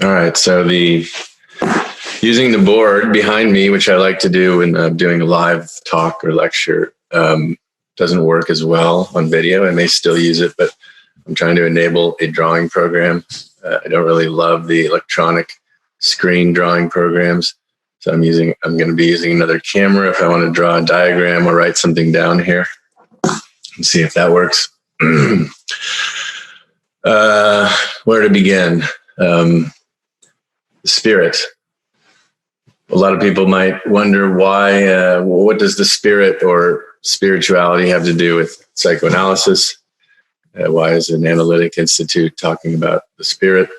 All right. So using the board behind me, which I like to do when I'm doing a live talk or lecture, doesn't work as well on video. I may still use it, but I'm trying to enable a drawing program. I don't really love the electronic screen drawing programs. So I'm going to be using another camera if I want to draw a diagram or write something down here and see if that works. Where to begin? The spirit. A lot of people might wonder why, what does the spirit or spirituality have to do with psychoanalysis? Why is an Analytica Institute talking about the spirit?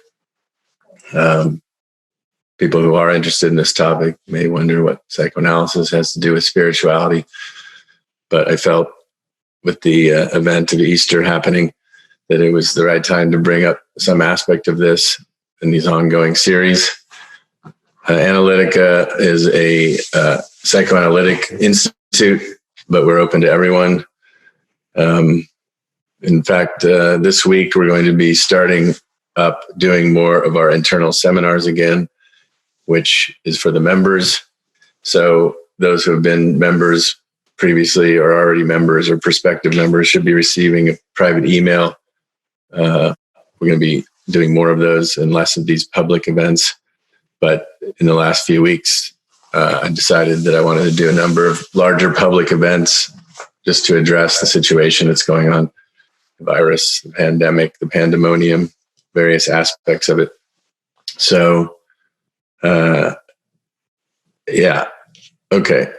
People who are interested in this topic may wonder what psychoanalysis has to do with spirituality. But I felt with the event of Easter happening that it was the right time to bring up some aspect of this in these ongoing series. Analytica is a psychoanalytic institute, but we're open to everyone. In fact, this week we're going to be starting up doing more of our internal seminars again, which is for the members. So those who have been members previously or already members or prospective members should be receiving a private email. We're going to be doing more of those and less of these public events. But in the last few weeks, I decided that I wanted to do a number of larger public events just to address the situation that's going on. The virus, the pandemic, the pandemonium, various aspects of it. So, yeah. Okay.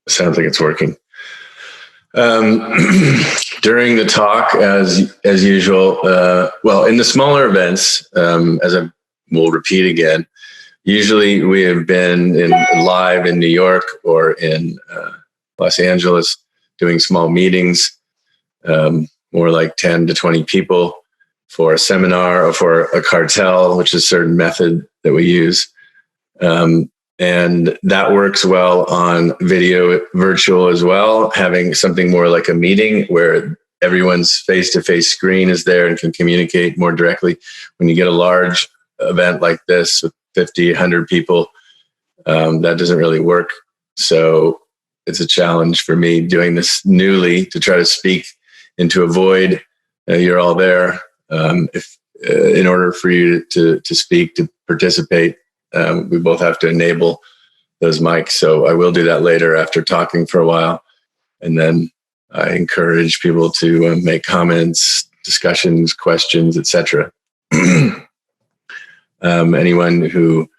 Sounds like it's working. During the talk, as usual, well, in the smaller events, as I will repeat again, usually we have been live in New York or in Los Angeles doing small meetings, more like 10 to 20 people for a seminar or for a cartel, which is a certain method that we use. And that works well on video, virtual as well, having something more like a meeting where everyone's face-to-face screen is there and can communicate more directly. When you get a large event like this with 50, 100 people, that doesn't really work. So it's a challenge for me doing this newly to try to speak into a void. You're all there. In order for you to speak, to participate, we both have to enable those mics. So I will do that later after talking for a while. And then I encourage people to make comments, discussions, questions, etc. Anyone who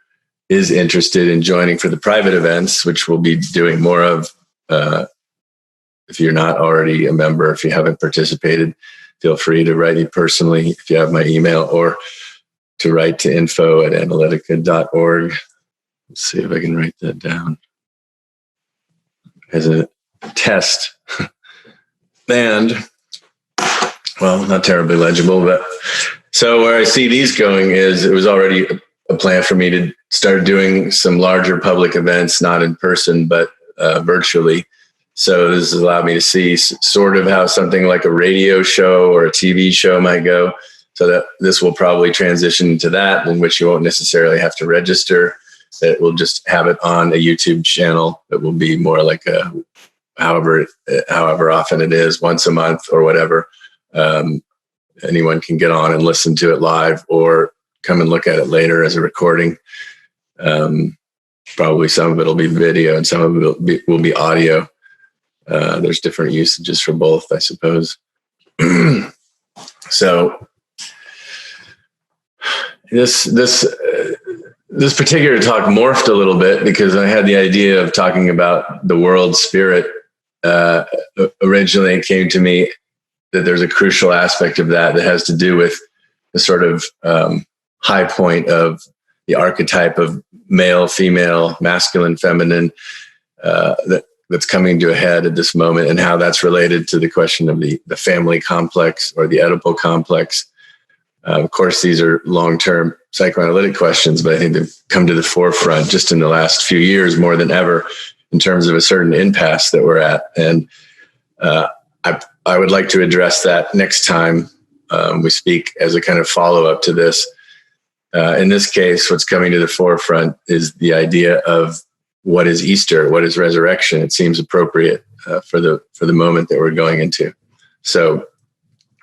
is interested in joining for the private events, which we'll be doing more of, if you're not already a member, if you haven't participated, feel free to write me personally if you have my email, or to write to info@analytica.org. Let's see if I can write that down as a test. And, well, not terribly legible, but so where I see these going is it was already a plan for me to start doing some larger public events, not in person, but virtually. So this has allowed me to see sort of how something like a radio show or a TV show might go. So that this will probably transition to that, in which you won't necessarily have to register. That we'll just have it on a YouTube channel. It will be more like however often it is, once a month or whatever. Anyone can get on and listen to it live or come and look at it later as a recording. Probably some of it will be video and some of it will be audio. There's different usages for both, I suppose. So this particular talk morphed a little bit because I had the idea of talking about the world spirit. Originally, it came to me that there's a crucial aspect of that has to do with the sort of high point of the archetype of male, female, masculine, feminine, that's coming to a head at this moment, and how that's related to the question of the family complex or the Oedipal complex. Of course, these are long-term psychoanalytic questions, but I think they've come to the forefront just in the last few years more than ever in terms of a certain impasse that we're at. And I would like to address that next time we speak as a kind of follow-up to this. In this case, what's coming to the forefront is the idea of what is Easter, what is resurrection. It seems appropriate for the moment that we're going into. So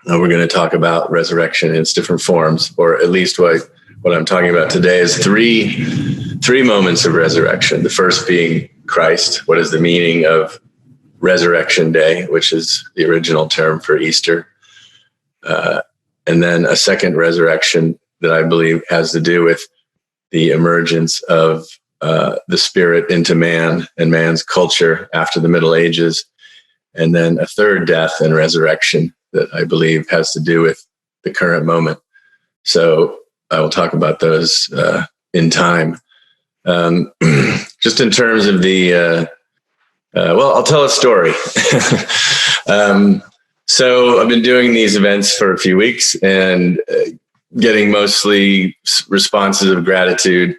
we're going to talk about resurrection in its different forms, or at least what I'm talking about today is three moments of resurrection. The first being Christ. What is the meaning of Resurrection Day, which is the original term for Easter? And then a second resurrection that I believe has to do with the emergence of the spirit into man and man's culture after the Middle Ages. And then a third death and resurrection that I believe has to do with the current moment. So I will talk about those in time. Just in terms of the, I'll tell a story. So I've been doing these events for a few weeks and getting mostly responses of gratitude.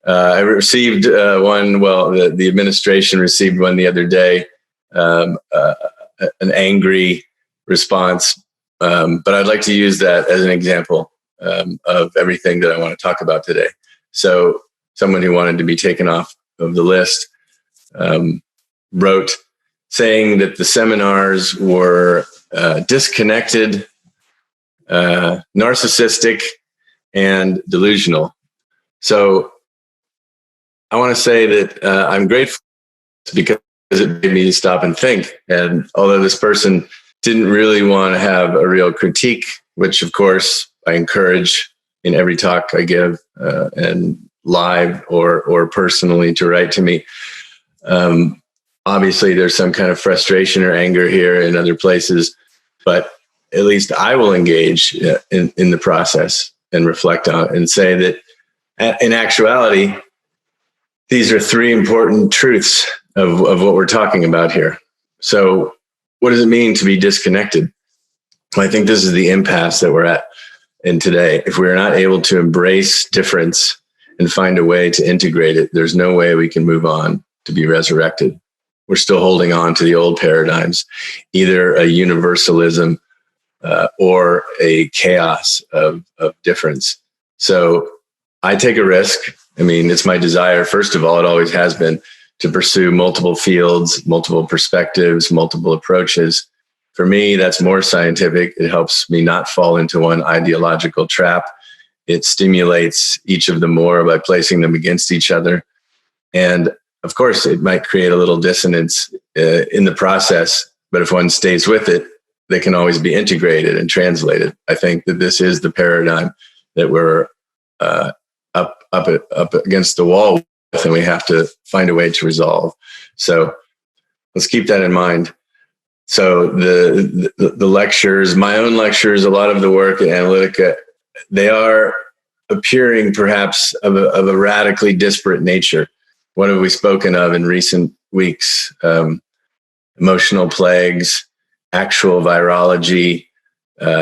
I received one, the administration received one the other day, an angry response. But I'd like to use that as an example of everything that I want to talk about today. So someone who wanted to be taken off of the list wrote saying that the seminars were disconnected, narcissistic, and delusional. So I want to say that I'm grateful because it made me stop and think. And although this person didn't really want to have a real critique, which of course I encourage in every talk I give, and live or personally to write to me. Obviously there's some kind of frustration or anger here in other places, but at least I will engage in the process and reflect on it and say that in actuality, these are three important truths of what we're talking about here. So what does it mean to be disconnected? Well, I think this is the impasse that we're at in today. If we're not able to embrace difference and find a way to integrate it, there's no way we can move on to be resurrected. We're still holding on to the old paradigms, either a universalism or a chaos of difference. So I take a risk. I mean, it's my desire, first of all, it always has been, to pursue multiple fields, multiple perspectives, multiple approaches. For me, that's more scientific. It helps me not fall into one ideological trap. It stimulates each of them more by placing them against each other. And of course, it might create a little dissonance in the process, but if one stays with it, they can always be integrated and translated. I think that this is the paradigm that we're up against the wall with, and we have to find a way to resolve. So let's keep that in mind. So the lectures, my own lectures, a lot of the work at Analytica, they are appearing perhaps of a radically disparate nature. What have we spoken of in recent weeks? Emotional plagues, actual virology,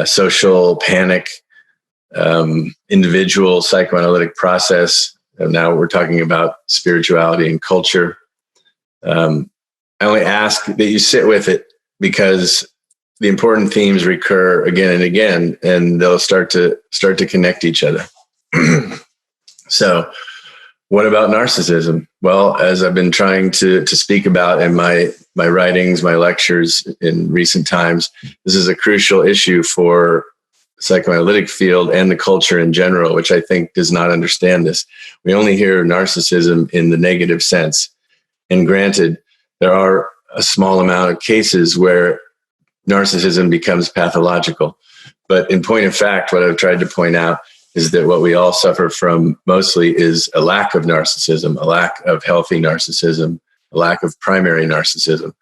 social panic, individual psychoanalytic process. And now we're talking about spirituality and culture. I only ask that you sit with it because the important themes recur again and again, and they'll start to connect each other. So what about narcissism? Well, as I've been trying to speak about in my writings, my lectures in recent times, this is a crucial issue for psychoanalytic field and the culture in general, which I think does not understand this. We only hear narcissism in the negative sense. And granted, there are a small amount of cases where narcissism becomes pathological. But in point of fact, what I've tried to point out is that what we all suffer from mostly is a lack of narcissism, a lack of healthy narcissism, a lack of primary narcissism.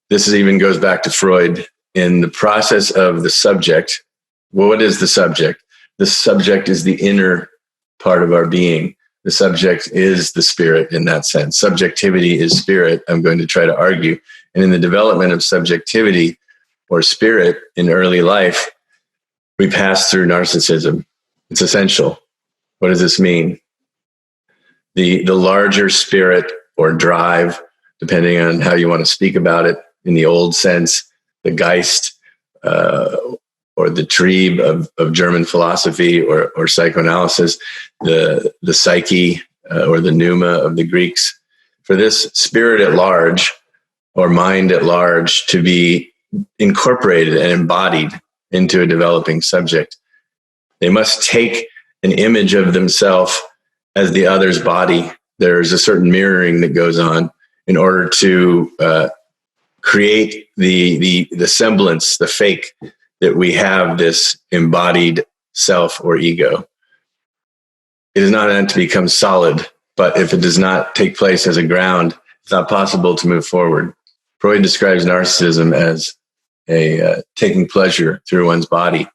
This even goes back to Freud. In the process of the subject, well, what is the subject? The subject is the inner part of our being. The subject is the spirit in that sense. Subjectivity is spirit, I'm going to try to argue. And in the development of subjectivity or spirit in early life, we pass through narcissism. It's essential. What does this mean? The larger spirit or drive, depending on how you want to speak about it, in the old sense, the Geist or with the trieb of German philosophy or psychoanalysis, the psyche or the pneuma of the Greeks, for this spirit at large or mind at large to be incorporated and embodied into a developing subject. They must take an image of themselves as the other's body. There's a certain mirroring that goes on in order to create the semblance, the fake, that we have this embodied self or ego. It is not meant to become solid, but if it does not take place as a ground, it's not possible to move forward. Freud describes narcissism as taking pleasure through one's body.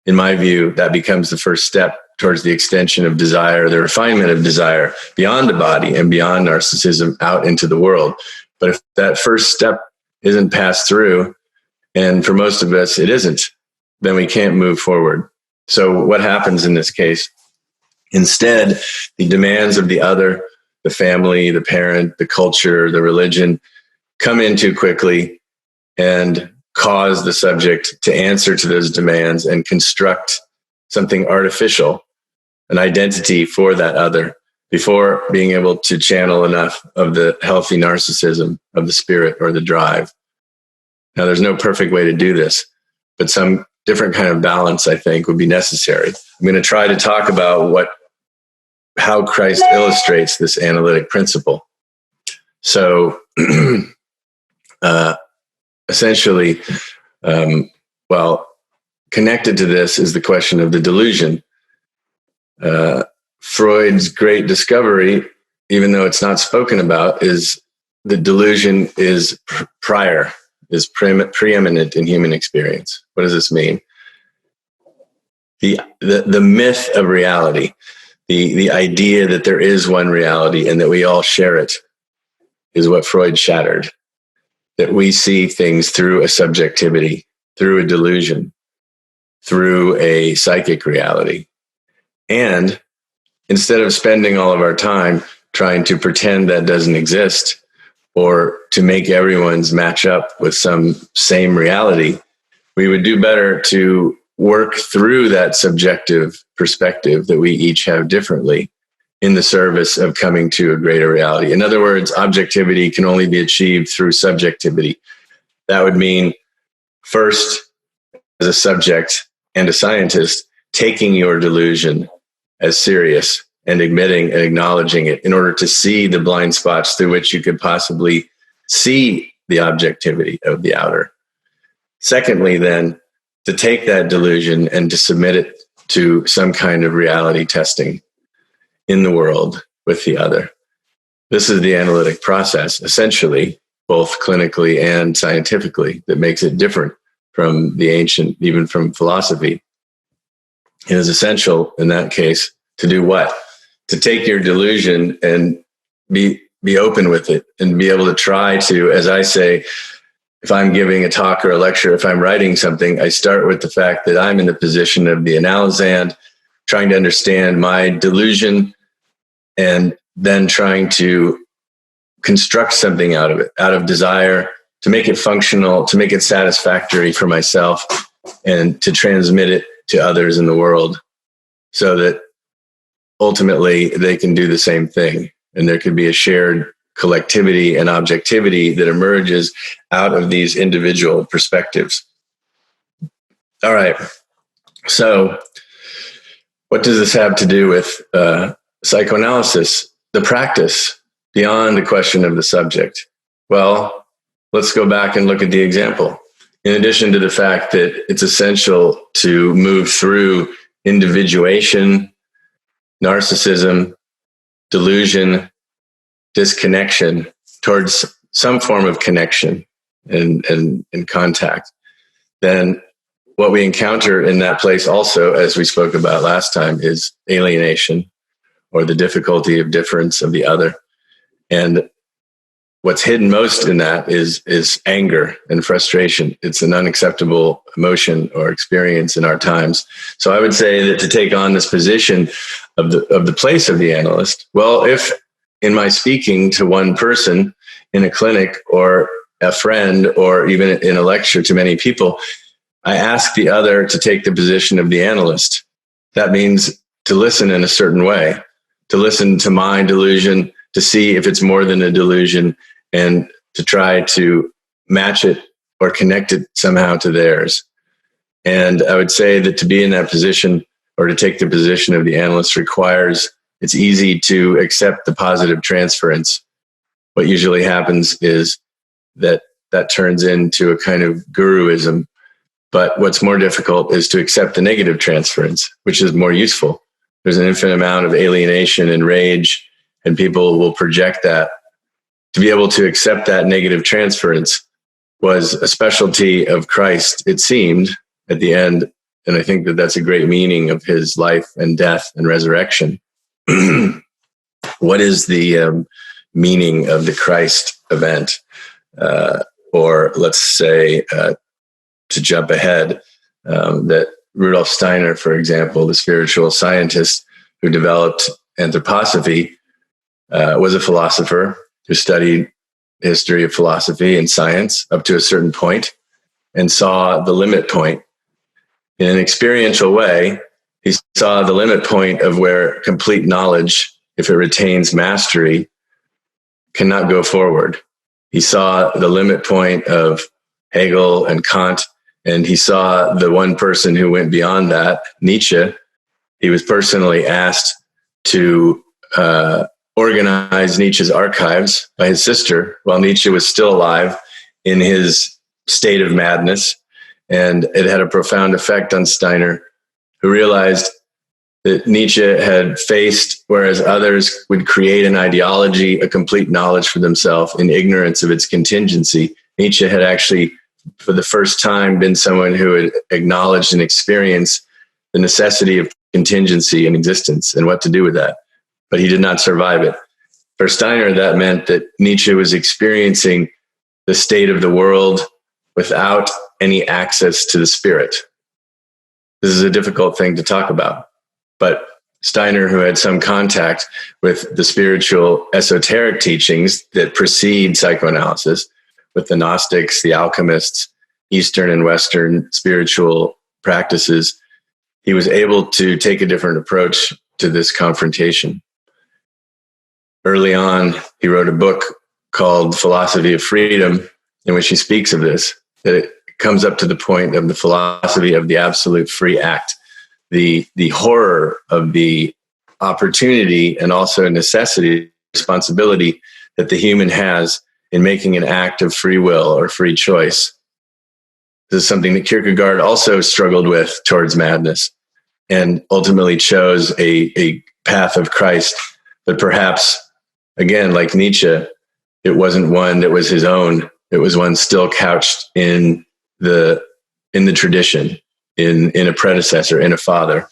In my view, that becomes the first step towards the extension of desire, the refinement of desire beyond the body and beyond narcissism out into the world. But if that first step isn't passed through, and for most of us it isn't, then we can't move forward. So what happens in this case? Instead, the demands of the other, the family, the parent, the culture, the religion, come in too quickly and cause the subject to answer to those demands and construct something artificial, an identity for that other, before being able to channel enough of the healthy narcissism of the spirit or the drive. Now, there's no perfect way to do this, but some different kind of balance, I think, would be necessary. I'm going to try to talk about how Christ illustrates this analytic principle. So, essentially, connected to this is the question of the delusion. Freud's great discovery, even though it's not spoken about, is the delusion is preeminent in human experience. What does this mean? The myth of reality, the idea that there is one reality and that we all share it, is what Freud shattered. That we see things through a subjectivity, through a delusion, through a psychic reality. And instead of spending all of our time trying to pretend that doesn't exist or to make everyone's match up with some same reality, we would do better to work through that subjective perspective that we each have differently in the service of coming to a greater reality. In other words, objectivity can only be achieved through subjectivity. That would mean, first, as a subject and a scientist, taking your delusion as serious and admitting and acknowledging it in order to see the blind spots through which you could possibly see the objectivity of the outer. Secondly, then, to take that delusion and to submit it to some kind of reality testing in the world with the other. This is the analytic process, essentially, both clinically and scientifically, that makes it different from the ancient, even from philosophy. It is essential in that case to do what? To take your delusion and be open with it and be able to try to, as I say, if I'm giving a talk or a lecture, if I'm writing something, I start with the fact that I'm in the position of the analysand, trying to understand my delusion and then trying to construct something out of it, out of desire, to make it functional, to make it satisfactory for myself, and to transmit it to others in the world so that ultimately they can do the same thing. And there could be a shared collectivity and objectivity that emerges out of these individual perspectives. All right. So what does this have to do with psychoanalysis, the practice, beyond the question of the subject? Well, let's go back and look at the example. In addition to the fact that it's essential to move through individuation, narcissism, delusion, disconnection towards some form of connection and contact, then what we encounter in that place also, as we spoke about last time, is alienation or the difficulty of difference of the other. And what's hidden most in that is anger and frustration. It's an unacceptable emotion or experience in our times. So I would say that to take on this position of the place of the analyst, well, if in my speaking to one person in a clinic or a friend or even in a lecture to many people, I ask the other to take the position of the analyst. That means to listen in a certain way, to listen to my delusion, to see if it's more than a delusion, and to try to match it or connect it somehow to theirs. And I would say that to be in that position, or to take the position of the analyst, requires, it's easy to accept the positive transference. What usually happens is that turns into a kind of guruism. But what's more difficult is to accept the negative transference, which is more useful. There's an infinite amount of alienation and rage, and people will project that. To be able to accept that negative transference was a specialty of Christ, it seemed, at the end. And I think that that's a great meaning of his life and death and resurrection. What is the meaning of the Christ event? Or let's say, to jump ahead, that Rudolf Steiner, for example, the spiritual scientist who developed anthroposophy, was a philosopher who studied the history of philosophy and science up to a certain point and saw the limit point. In an experiential way, he saw the limit point of where complete knowledge, if it retains mastery, cannot go forward. He saw the limit point of Hegel and Kant, and he saw the one person who went beyond that, Nietzsche. He was personally asked to organize Nietzsche's archives by his sister while Nietzsche was still alive in his state of madness. And it had a profound effect on Steiner, who realized that Nietzsche had faced, whereas others would create an ideology, a complete knowledge for themselves in ignorance of its contingency. Nietzsche had actually, for the first time, been someone who had acknowledged and experienced the necessity of contingency in existence and what to do with that. But he did not survive it. For Steiner, that meant that Nietzsche was experiencing the state of the world without any access to the spirit. This is a difficult thing to talk about. But Steiner, who had some contact with the spiritual esoteric teachings that precede psychoanalysis, with the Gnostics, the alchemists, Eastern and Western spiritual practices, he was able to take a different approach to this confrontation. Early on, he wrote a book called Philosophy of Freedom, in which he speaks of this, that it comes up to the point of the philosophy of the absolute free act, the horror of the opportunity and also necessity, responsibility that the human has in making an act of free will or free choice. This is something that Kierkegaard also struggled with towards madness and ultimately chose a path of Christ. But perhaps, again, like Nietzsche, it wasn't one that was his own. It was one still couched in the tradition, in a predecessor, in a father.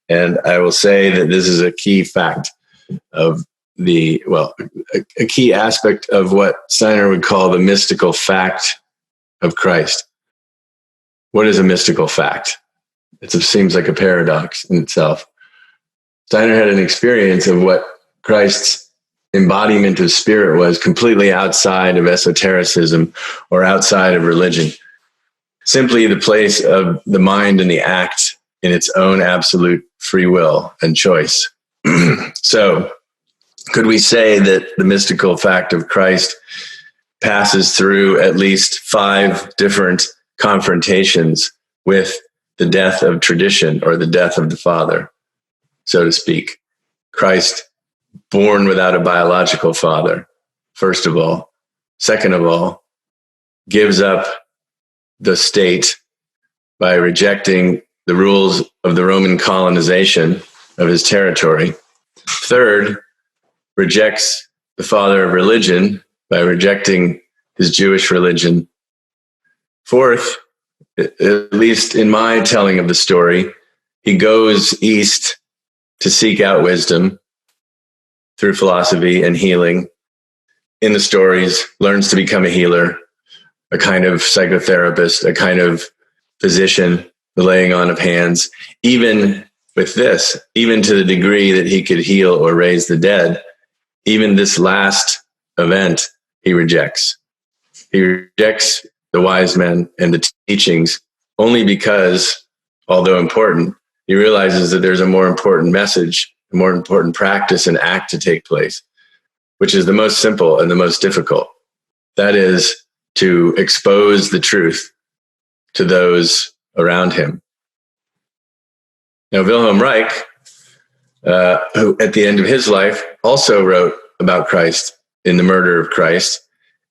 And I will say that this is a key fact of a key aspect of what Steiner would call the mystical fact of Christ. What is a mystical fact? It seems like a paradox in itself. Steiner had an experience of what Christ's embodiment of spirit was, completely outside of esotericism or outside of religion. Simply the place of the mind and the act in its own absolute free will and choice. So, could we say that the mystical fact of Christ passes through at least 5 different confrontations with the death of tradition or the death of the Father, so to speak? Christ, born without a biological father, first of all. Second of all, gives up the state by rejecting the rules of the Roman colonization of his territory. Third, rejects the father of religion by rejecting his Jewish religion. Fourth, at least in my telling of the story, he goes east to seek out wisdom through philosophy and healing. In the stories, learns to become a healer, a kind of psychotherapist, a kind of physician, the laying on of hands. Even with this, even to the degree that he could heal or raise the dead, even this last event, he rejects. He rejects the wise men and the teachings only because, although important, he realizes that there's a more important message, a more important practice and act to take place, which is the most simple and the most difficult. That is to expose the truth to those around him. Now, Wilhelm Reich, who at the end of his life also wrote about Christ in The Murder of Christ,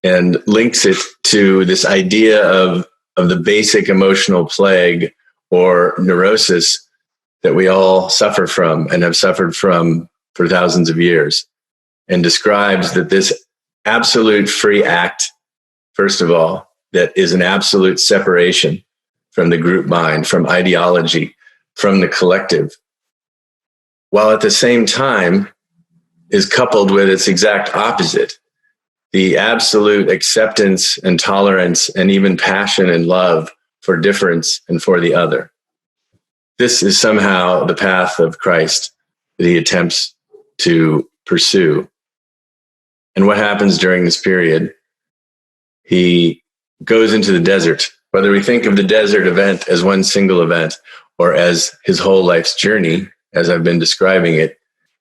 and links it to this idea of the basic emotional plague or neurosis that we all suffer from and have suffered from for thousands of years, and describes that this absolute free act, first of all, that is an absolute separation from the group mind, from ideology, from the collective, while at the same time is coupled with its exact opposite, the absolute acceptance and tolerance and even passion and love for difference and for the other. This is somehow the path of Christ that he attempts to pursue. And what happens during this period? He goes into the desert. Whether we think of the desert event as one single event or as his whole life's journey, as I've been describing it,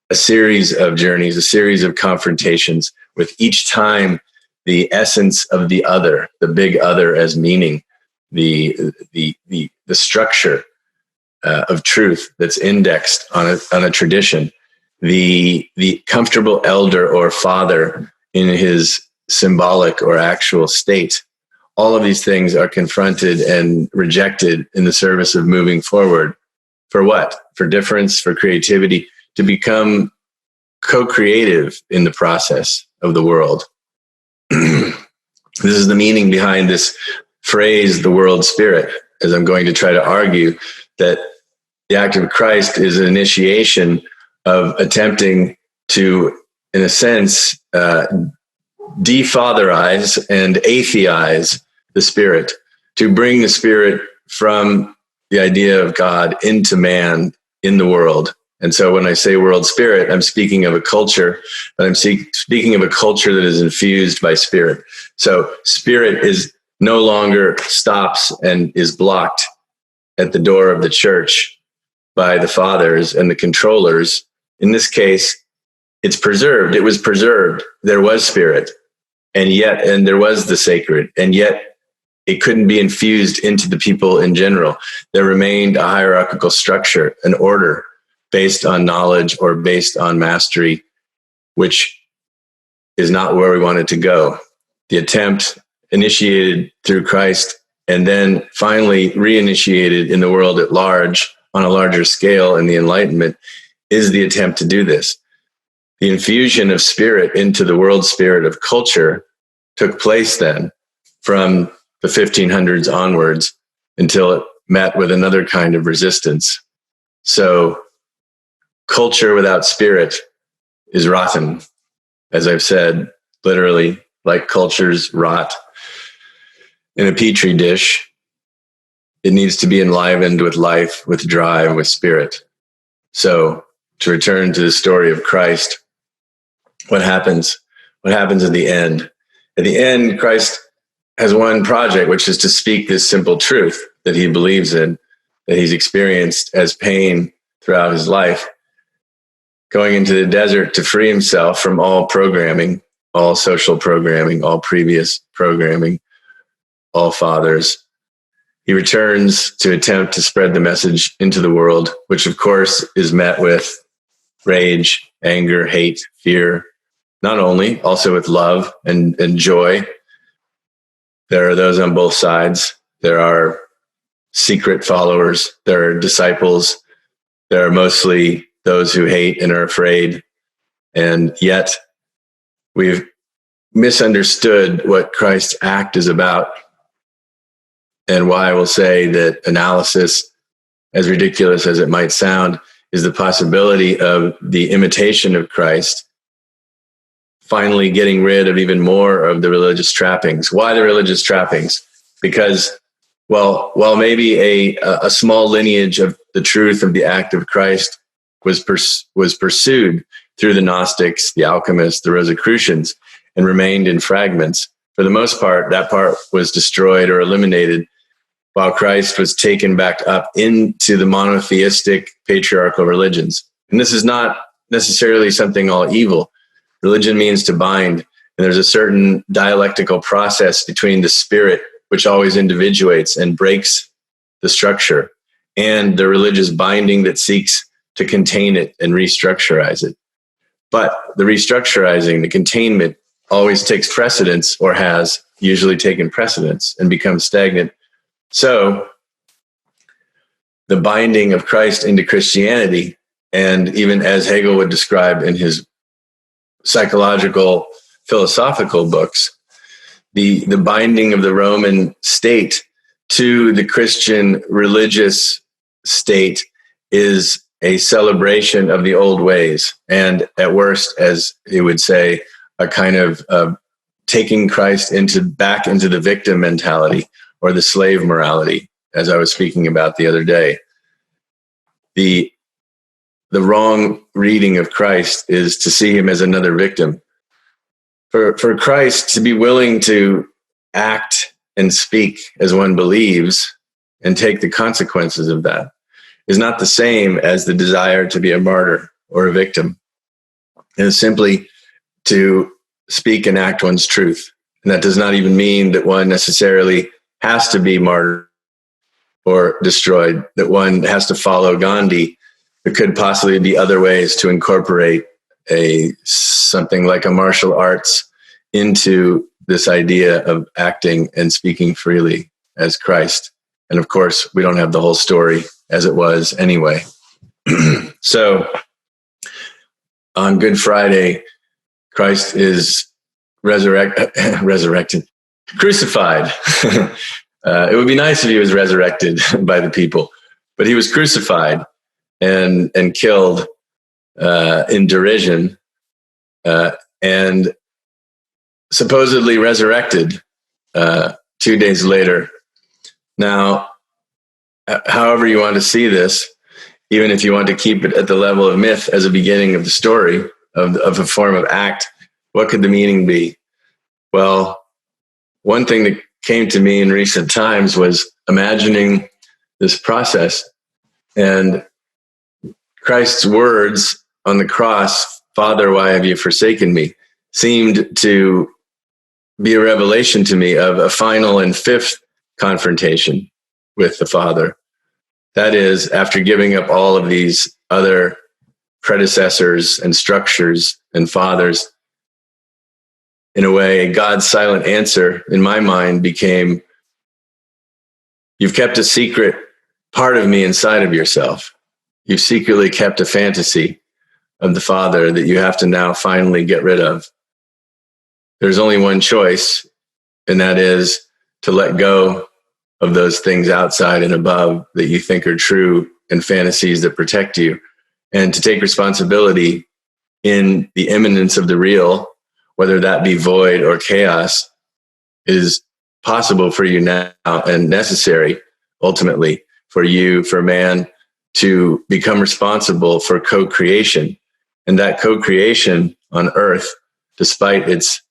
a series of journeys, a series of confrontations, with each time the essence of the other, the big other as meaning, the structure of truth that's indexed on a tradition, the comfortable elder or father in his symbolic or actual state. All of these things are confronted and rejected in the service of moving forward. For what? For difference, for creativity, to become co-creative in the process of the world. This is the meaning behind this phrase, the world spirit, as I'm going to try to argue that the act of Christ is an initiation of attempting to, in a sense, defatherize and atheize the spirit, to bring the spirit from the idea of God into man in the world. And so when I say world spirit, I'm speaking of a culture, but I'm speaking of a culture that is infused by spirit. So spirit is no longer stops and is blocked at the door of the church by the fathers and the controllers. In this case, it's preserved. It was preserved. There was spirit, and there was the sacred, and yet it couldn't be infused into the people in general. There remained a hierarchical structure, an order based on knowledge or based on mastery, which is not where we wanted to go. The attempt initiated through Christ and then finally reinitiated in the world at large on a larger scale in the Enlightenment is the attempt to do this. The infusion of spirit into the world spirit of culture took place then from the 1500s onwards until it met with another kind of resistance. So culture without spirit is rotten. As I've said, literally, like cultures rot in a petri dish. It needs to be enlivened with life, with drive, with spirit. So to return to the story of Christ, what happens? What happens at the end? At the end, Christ has one project, which is to speak this simple truth that he believes in, that he's experienced as pain throughout his life, going into the desert to free himself from all programming, all social programming, all previous programming, all fathers. He returns to attempt to spread the message into the world, which of course is met with rage, anger, hate, fear, not only, also with love and joy. There are those on both sides. There are secret followers. There are disciples. There are mostly those who hate and are afraid. And yet we've misunderstood what Christ's act is about, and why I will say that analysis, as ridiculous as it might sound, is the possibility of the imitation of Christ finally getting rid of even more of the religious trappings. Why the religious trappings? Because, well, while maybe a small lineage of the truth of the act of Christ was pursued through the Gnostics, the alchemists, the Rosicrucians, and remained in fragments, for the most part, that part was destroyed or eliminated while Christ was taken back up into the monotheistic patriarchal religions. And this is not necessarily something all evil. Religion means to bind, and there's a certain dialectical process between the spirit, which always individuates and breaks the structure, and the religious binding that seeks to contain it and restructurize it. But the restructurizing, the containment, always takes precedence, or has usually taken precedence, and becomes stagnant. So the binding of Christ into Christianity, and even as Hegel would describe in his psychological, philosophical books, the binding of the Roman state to the Christian religious state is a celebration of the old ways, and at worst, as he would say, a kind of taking Christ back into the victim mentality or the slave morality, as I was speaking about the other day. The wrong reading of Christ is to see him as another victim. For Christ to be willing to act and speak as one believes and take the consequences of that is not the same as the desire to be a martyr or a victim. It is simply to speak and act one's truth. And that does not even mean that one necessarily has to be martyred or destroyed, that one has to follow Gandhi. There could possibly be other ways to incorporate something like a martial arts into this idea of acting and speaking freely as Christ. And of course, we don't have the whole story as it was anyway. So on Good Friday, Christ is resurrected, crucified. It would be nice if he was resurrected by the people, but he was crucified and killed in derision, and supposedly resurrected 2 days later. Now, however you want to see this, even if you want to keep it at the level of myth as a beginning of the story of a form of act, what could the meaning be? Well, one thing that came to me in recent times was imagining this process, and Christ's words on the cross, "Father, why have you forsaken me?" seemed to be a revelation to me of a final and fifth confrontation with the Father. That is, after giving up all of these other predecessors and structures and fathers, in a way, God's silent answer in my mind became, "You've kept a secret part of me inside of yourself. You've secretly kept a fantasy of the Father that you have to now finally get rid of. There's only one choice, and that is to let go of those things outside and above that you think are true and fantasies that protect you, and to take responsibility in the immanence of the real, whether that be void or chaos, is possible for you now and necessary, ultimately, for you, for man, to become responsible for co-creation. And that co-creation on earth, despite its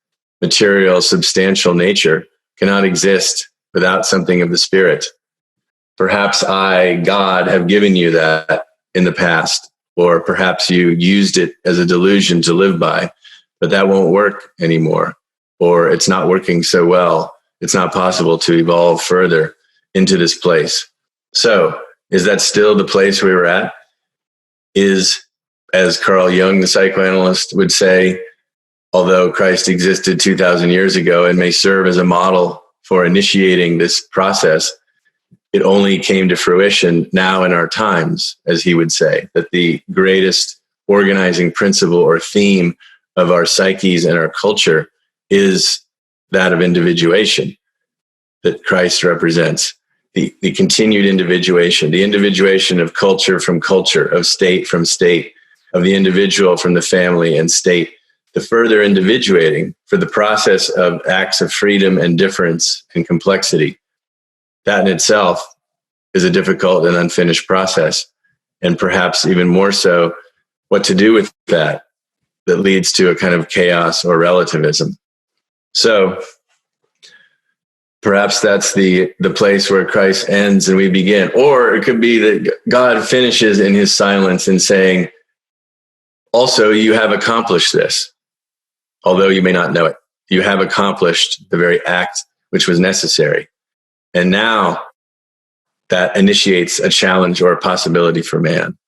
material, substantial nature, cannot exist without something of the spirit. Perhaps I, God, have given you that in the past, or perhaps you used it as a delusion to live by, but that won't work anymore, or it's not working so well. It's not possible to evolve further into this place. So, is that still the place we were at? Is, as Carl Jung, the psychoanalyst, would say, although Christ existed 2,000 years ago and may serve as a model for initiating this process, it only came to fruition now in our times, as he would say, that the greatest organizing principle or theme of our psyches and our culture is that of individuation that Christ represents. The continued individuation, the individuation of culture from culture, of state from state, of the individual from the family and state, the further individuating for the process of acts of freedom and difference and complexity. That in itself is a difficult and unfinished process, and perhaps even more so, what to do with that leads to a kind of chaos or relativism. So perhaps that's the place where Christ ends and we begin. Or it could be that God finishes in his silence and saying, also, you have accomplished this, although you may not know it. You have accomplished the very act which was necessary. And now that initiates a challenge or a possibility for man.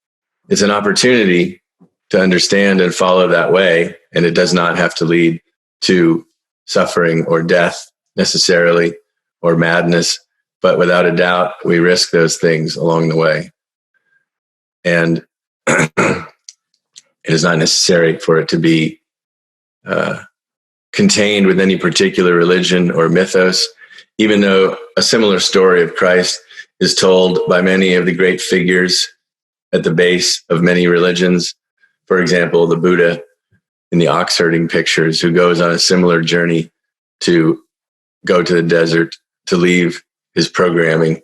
It's an opportunity to understand and follow that way, and it does not have to lead to suffering or death necessarily, or madness, but without a doubt, we risk those things along the way. And it is not necessary for it to be contained with any particular religion or mythos, even though a similar story of Christ is told by many of the great figures at the base of many religions. For example, the Buddha in the ox herding pictures, who goes on a similar journey to go to the desert, to leave his programming,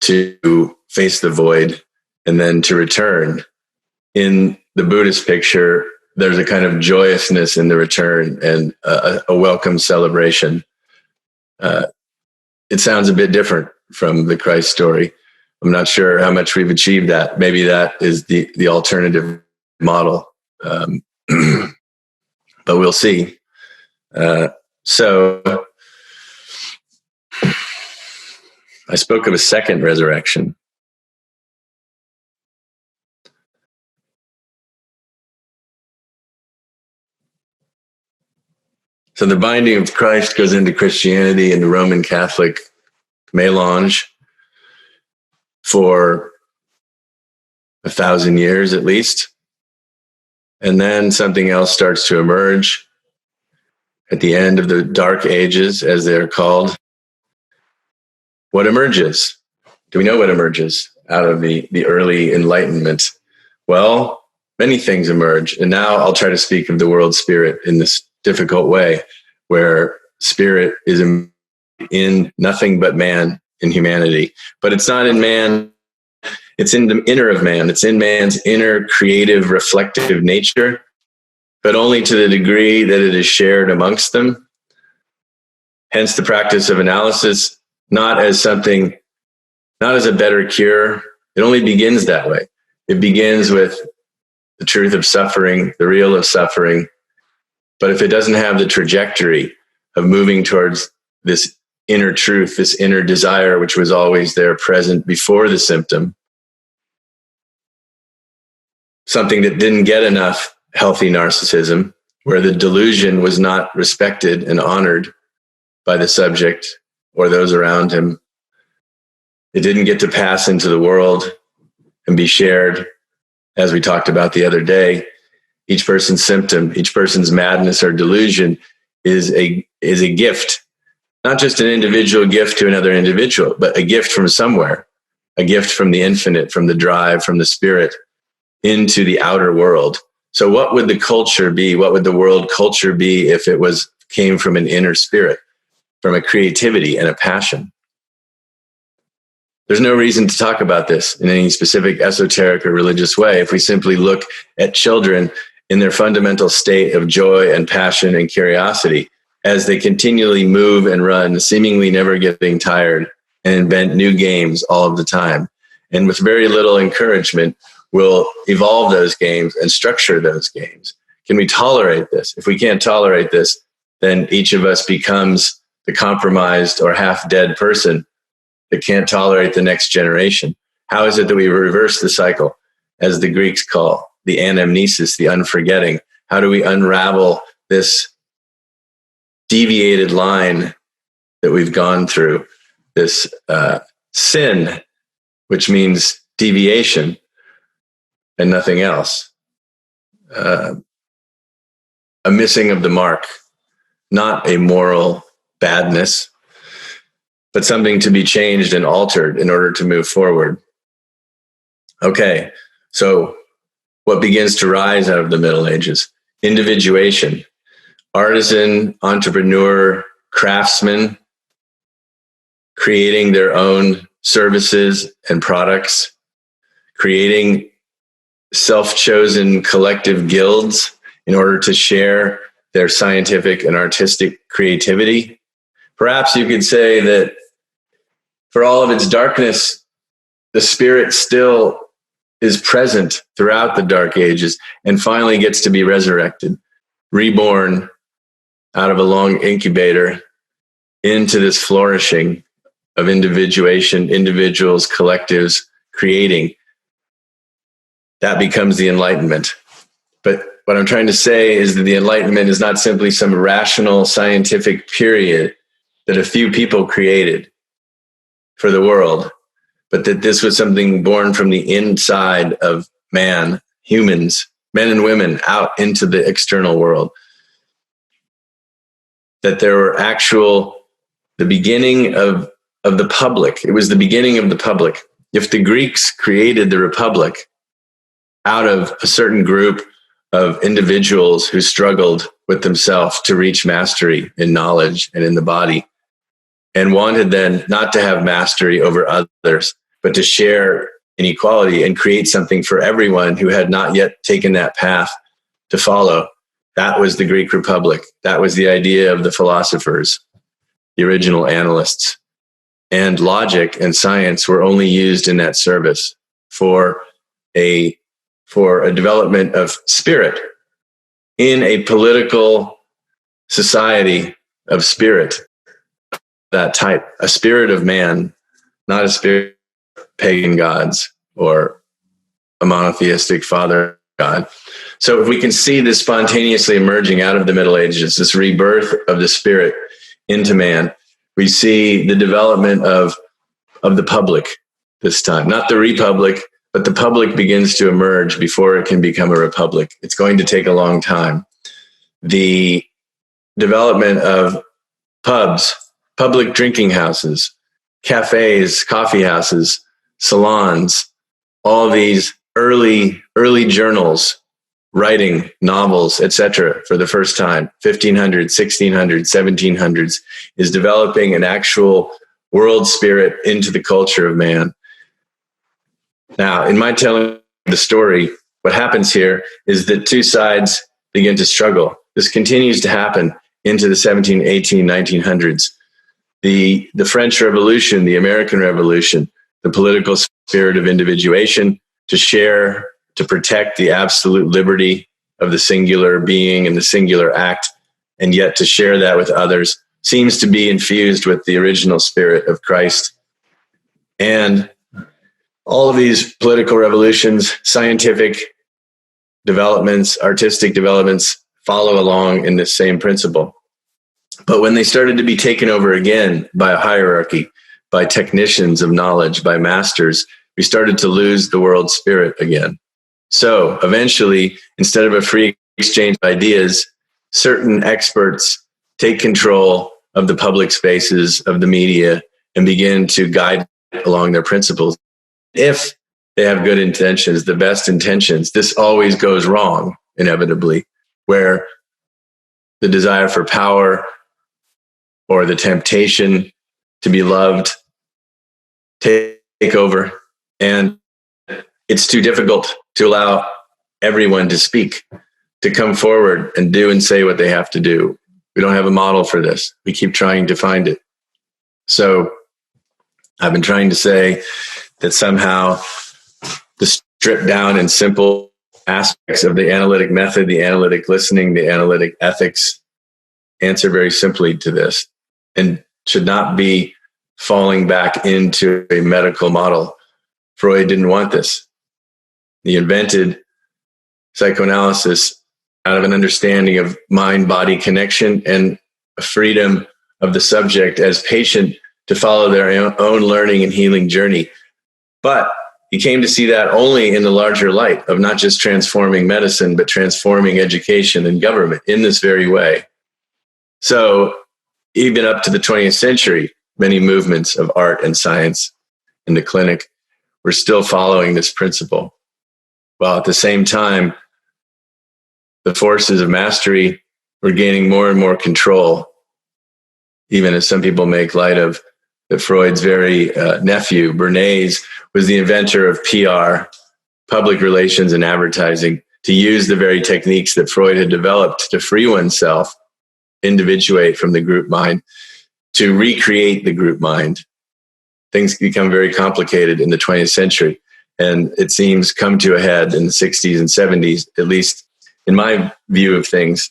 to face the void, and then to return. In the Buddhist picture, there's a kind of joyousness in the return and a welcome celebration. It sounds a bit different from the Christ story. I'm not sure how much we've achieved that. Maybe that is the alternative model, but we'll see. So I spoke of a second resurrection. So the binding of Christ goes into Christianity and the Roman Catholic melange for 1,000 years at least. And then something else starts to emerge at the end of the Dark Ages, as they're called. What emerges? Do we know what emerges out of the early Enlightenment? Well, many things emerge. And now I'll try to speak of the world spirit in this difficult way, where spirit is in nothing but man, in humanity. But it's not in man, it's in the inner of man. It's in man's inner creative, reflective nature, but only to the degree that it is shared amongst them. Hence the practice of analysis, not as a better cure. It only begins that way. It begins with the truth of suffering, the real of suffering. But if it doesn't have the trajectory of moving towards this inner truth, this inner desire, which was always there present before the symptom, something that didn't get enough healthy narcissism, where the delusion was not respected and honored by the subject or those around him. It didn't get to pass into the world and be shared, as we talked about the other day. Each person's symptom, each person's madness or delusion is a gift, not just an individual gift to another individual, but a gift from somewhere, a gift from the infinite, from the drive, from the spirit into the outer world. So what would the culture be? What would the world culture be if it came from an inner spirit, from a creativity and a passion? There's no reason to talk about this in any specific esoteric or religious way if we simply look at children in their fundamental state of joy and passion and curiosity as they continually move and run, seemingly never getting tired, and invent new games all of the time. And with very little encouragement, we'll evolve those games and structure those games. Can we tolerate this? If we can't tolerate this, then each of us becomes the compromised or half-dead person that can't tolerate the next generation. How is it that we reverse the cycle, as the Greeks call the anamnesis, the unforgetting? How do we unravel this deviated line that we've gone through, this sin, which means deviation and nothing else, a missing of the mark, not a moral badness, but something to be changed and altered in order to move forward. Okay, so what begins to rise out of the Middle Ages? Individuation. Artisan, entrepreneur, craftsman, creating their own services and products, creating self-chosen collective guilds in order to share their scientific and artistic creativity, perhaps you could say that for all of its darkness, the spirit still is present throughout the dark ages and finally gets to be resurrected, reborn out of a long incubator into this flourishing of individuation, individuals, collectives, creating. That becomes the Enlightenment. But what I'm trying to say is that the Enlightenment is not simply some rational scientific period that a few people created for the world, but that this was something born from the inside of man, humans, men and women, out into the external world. That there were the beginning of the public. It was the beginning of the public. If the Greeks created the republic out of a certain group of individuals who struggled with themselves to reach mastery in knowledge and in the body, and wanted then not to have mastery over others, but to share in equality and create something for everyone who had not yet taken that path to follow. That was the Greek Republic. That was the idea of the philosophers, the original analysts. And logic and science were only used in that service for a development of spirit in a political society of spirit, that type, a spirit of man, not a spirit of pagan gods or a monotheistic father God. So if we can see this spontaneously emerging out of the Middle Ages, this rebirth of the spirit into man, we see the development of the public this time, not the republic, but the public begins to emerge before it can become a republic. It's going to take a long time. The development of pubs, public drinking houses, cafes, coffee houses, salons, all these early journals, writing novels, etc. for the first time, 1500s, 1600s, 1700s, is developing an actual world spirit into the culture of man. Now, in my telling the story, what happens here is that two sides begin to struggle. This continues to happen into the 17, 18, 1900s. The French Revolution, the American Revolution, the political spirit of individuation to share, to protect the absolute liberty of the singular being and the singular act, and yet to share that with others, seems to be infused with the original spirit of Christ. And all of these political revolutions, scientific developments, artistic developments follow along in this same principle. But when they started to be taken over again by a hierarchy, by technicians of knowledge, by masters, we started to lose the world spirit again. So eventually, instead of a free exchange of ideas, certain experts take control of the public spaces, of the media, and begin to guide along their principles. If they have good intentions, the best intentions, this always goes wrong, inevitably, where the desire for power or the temptation to be loved take over, and it's too difficult to allow everyone to speak, to come forward and do and say what they have to do. We don't have a model for this. We keep trying to find it. So I've been trying to say that somehow the stripped down and simple aspects of the analytic method, the analytic listening, the analytic ethics answer very simply to this and should not be falling back into a medical model. Freud didn't want this. He invented psychoanalysis out of an understanding of mind-body connection and a freedom of the subject as patient to follow their own learning and healing journey. But he came to see that only in the larger light of not just transforming medicine, but transforming education and government in this very way. So even up to the 20th century, many movements of art and science in the clinic were still following this principle. While at the same time, the forces of mastery were gaining more and more control, even as some people make light of that Freud's very nephew, Bernays, was the inventor of PR, public relations and advertising, to use the very techniques that Freud had developed to free oneself, individuate from the group mind. to recreate the group mind. Things become very complicated in the 20th century, and it seems come to a head in the 60s and 70s, at least in my view of things,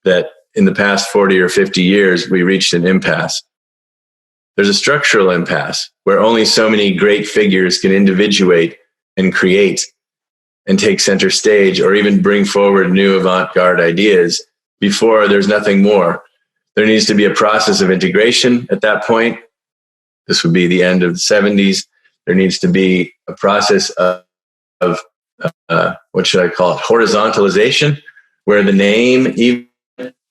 that in the past 40 or 50 years, we reached an impasse. There's a structural impasse where only so many great figures can individuate and create and take center stage, or even bring forward new avant-garde ideas. Before, there's nothing more. There needs to be a process of integration at that point. This would be the end of the 70s. There needs to be a process of what should I call it, horizontalization, where the name even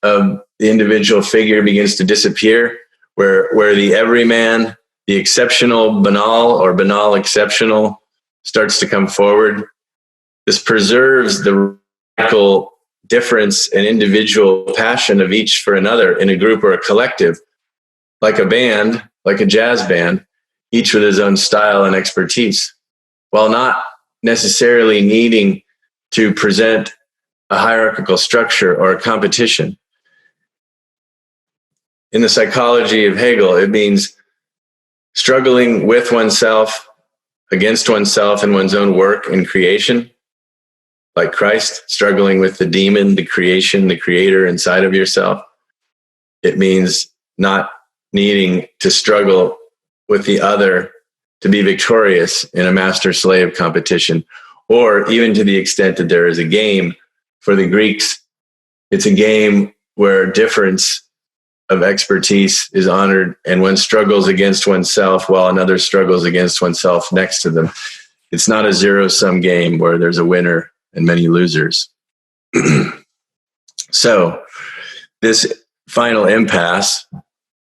of the individual figure begins to disappear, where the everyman, the exceptional banal or banal exceptional starts to come forward. This preserves the radical difference and individual passion of each for another in a group or a collective, like a band, like a jazz band, each with his own style and expertise, while not necessarily needing to present a hierarchical structure or a competition. In the psychology of Hegel, it means struggling with oneself, against oneself and one's own work and creation, like Christ, struggling with the demon, the creation, the creator inside of yourself. It means not needing to struggle with the other to be victorious in a master-slave competition, or even to the extent that there is a game. For the Greeks, it's a game where difference of expertise is honored, and one struggles against oneself while another struggles against oneself next to them. It's not a zero-sum game where there's a winner and many losers. So this final impasse,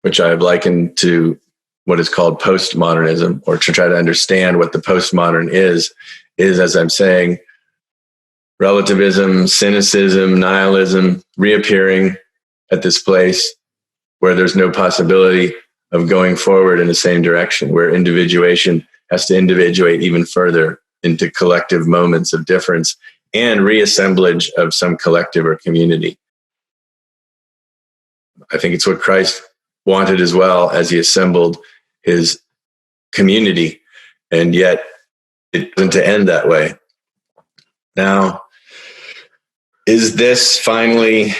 which I have likened to what is called postmodernism, or to try to understand what the postmodern is, as I'm saying, relativism, cynicism, nihilism reappearing at this place where there's no possibility of going forward in the same direction, where individuation has to individuate even further into collective moments of difference and reassemblage of some collective or community. I think it's what Christ wanted as well as he assembled his community, and yet it doesn't end that way. Now, is this finally a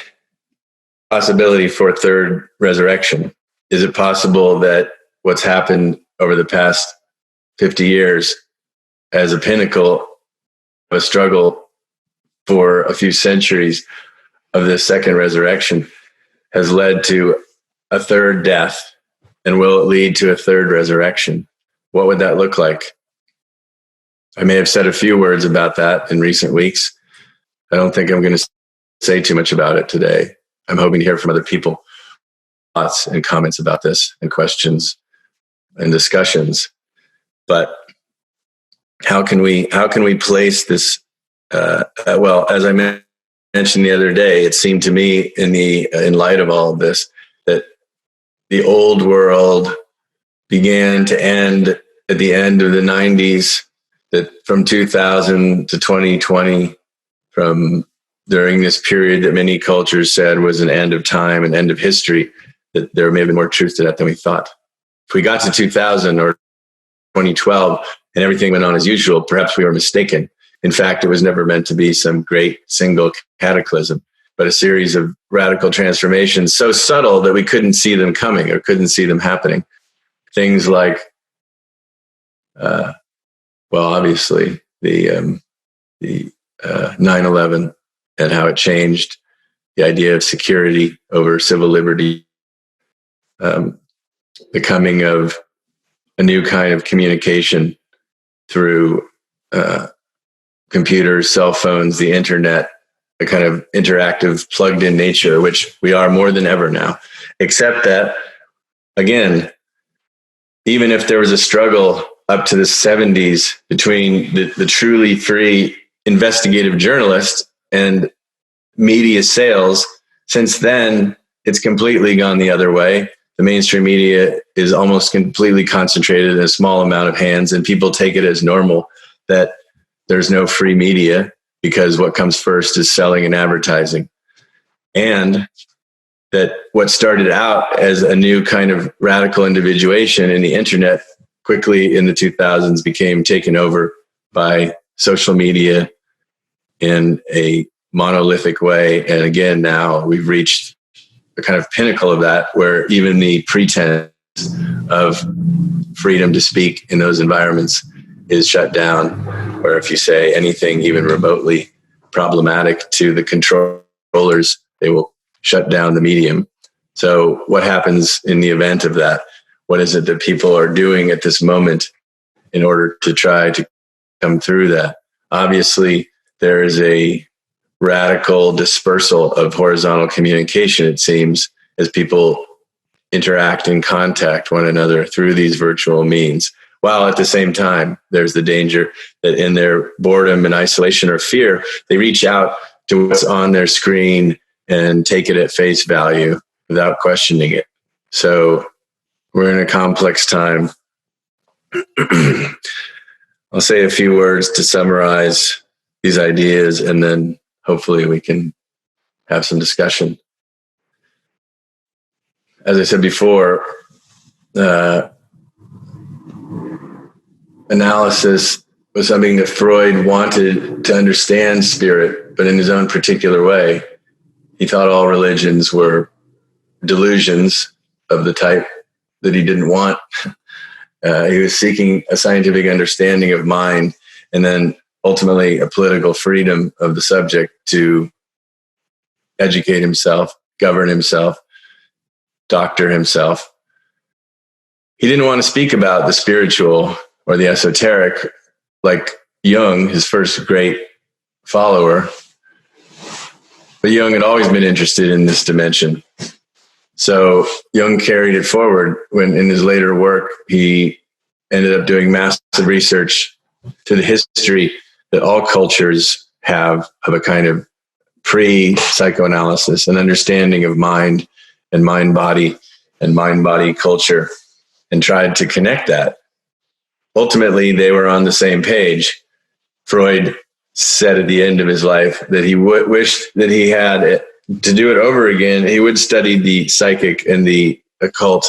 possibility for a third resurrection? Is it possible that what's happened over the past 50 years as a pinnacle of a struggle for a few centuries of this second resurrection has led to a third death? And will it lead to a third resurrection? What would that look like? I may have said a few words about that in recent weeks. I don't think I'm going to say too much about it today. I'm hoping to hear from other people, thoughts and comments about this, and questions and discussions. But how can we place this? Well, as I mentioned the other day, it seemed to me in light of all of this that the old world began to end at the end of the 90s, that from 2000 to 2020, from during this period that many cultures said was an end of time, an end of history, that there may have been more truth to that than we thought. If we got to 2000 or 2012 and everything went on as usual, perhaps we were mistaken. In fact, it was never meant to be some great single cataclysm, but a series of radical transformations so subtle that we couldn't see them coming or couldn't see them happening. Things like, obviously the 9/11 and how it changed the idea of security over civil liberty, the coming of a new kind of communication through computers, cell phones, the internet, a kind of interactive, plugged-in nature, which we are more than ever now. Except that, again, even if there was a struggle up to the 70s between the truly free investigative journalist and media sales, since then, it's completely gone the other way. The mainstream media is almost completely concentrated in a small amount of hands, and people take it as normal that there's no free media because what comes first is selling and advertising. And that what started out as a new kind of radical individuation in the internet quickly in the 2000s became taken over by social media in a monolithic way. And again, now we've reached the kind of pinnacle of that, where even the pretense of freedom to speak in those environments is shut down, where if you say anything even remotely problematic to the controllers, they will shut down the medium. So what happens in the event of that? What is it that people are doing at this moment in order to try to come through that? Obviously, there is a radical dispersal of horizontal communication, it seems, as people interact and contact one another through these virtual means. While at the same time, there's the danger that in their boredom and isolation or fear, they reach out to what's on their screen and take it at face value without questioning it. So we're in a complex time. I'll say a few words to summarize these ideas, and then hopefully we can have some discussion. As I said before, analysis was something that Freud wanted to understand spirit, but in his own particular way. He thought all religions were delusions of the type that he didn't want. He was seeking a scientific understanding of mind, and then ultimately a political freedom of the subject to educate himself, govern himself, doctor himself. He didn't want to speak about the spiritual or the esoteric like Jung, his first great follower. But Jung had always been interested in this dimension. So Jung carried it forward when in his later work, he ended up doing massive research to the history that all cultures have of a kind of pre-psychoanalysis, an understanding of mind and mind-body and mind-body culture, and tried to connect that. Ultimately, they were on the same page. Freud said at the end of his life that he wished that he had it, to do it over again. He would study the psychic and the occult.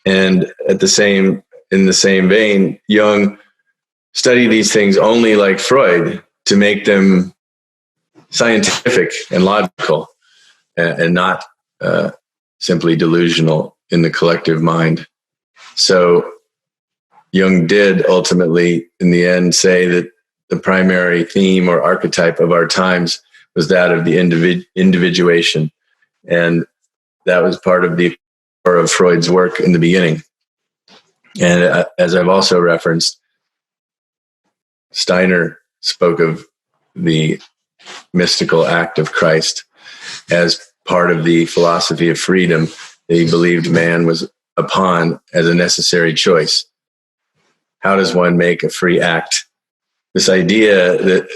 And in the same vein, Jung studied these things only like Freud to make them scientific and logical, and not simply delusional in the collective mind. So Jung did ultimately, in the end, say that the primary theme or archetype of our times was that of the individuation. And that was part of the core of Freud's work in the beginning. And as I've also referenced, Steiner spoke of the mystical act of Christ as part of the philosophy of freedom that he believed man was upon as a necessary choice. How does one make a free act? This idea that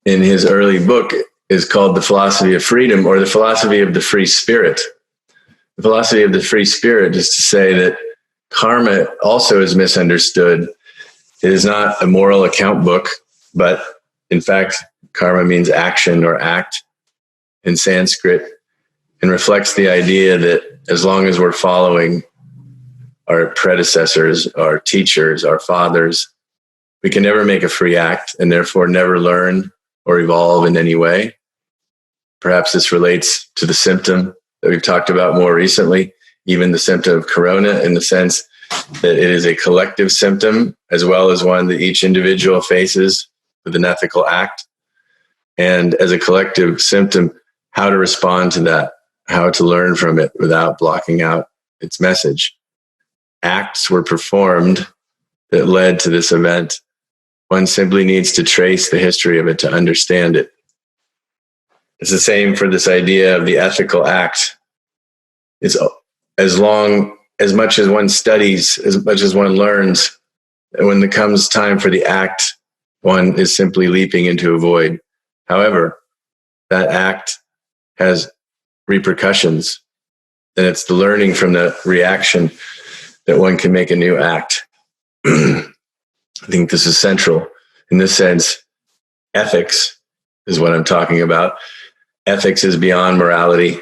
in his early book is called the philosophy of freedom, or the philosophy of the free spirit. The philosophy of the free spirit is to say that karma also is misunderstood. It is not a moral account book, but in fact, karma means action or act in Sanskrit, and reflects the idea that as long as we're following our predecessors, our teachers, our fathers, we can never make a free act and therefore never learn or evolve in any way. Perhaps this relates to the symptom that we've talked about more recently, even the symptom of corona, in the sense that it is a collective symptom as well as one that each individual faces with an ethical act. And as a collective symptom, how to respond to that, how to learn from it without blocking out its message. Acts were performed that led to this event. One simply needs to trace the history of it to understand it. It's the same for this idea of the ethical act. It's as much as one studies, as much as one learns, and when it comes time for the act, one is simply leaping into a void. However, that act has repercussions, and it's the learning from the reaction that one can make a new act. I think this is central. In this sense, ethics is what I'm talking about. Ethics is beyond morality.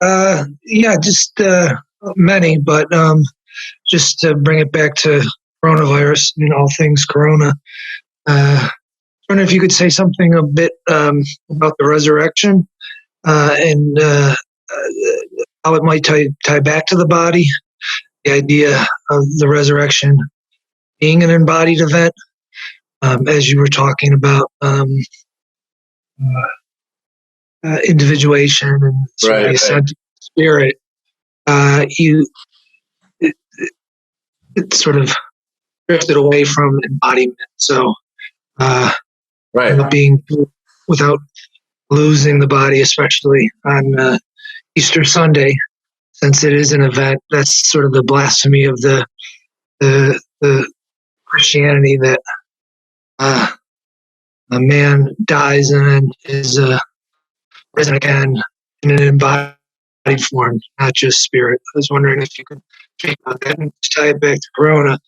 Yeah, just many, but just to bring it back to coronavirus and all things corona. I wonder if you could say something a bit about the resurrection and how it might tie back to the body, the idea of the resurrection being an embodied event, as you were talking about individuation and sort of the ascent of the spirit. It, it sort of drifted away from embodiment. So, being without losing the body, especially on Easter Sunday, since it is an event. That's sort of the blasphemy of the Christianity that a man dies and then is risen again in an embodied form, not just spirit. I was wondering if you could speak about that and tie it back to Corona,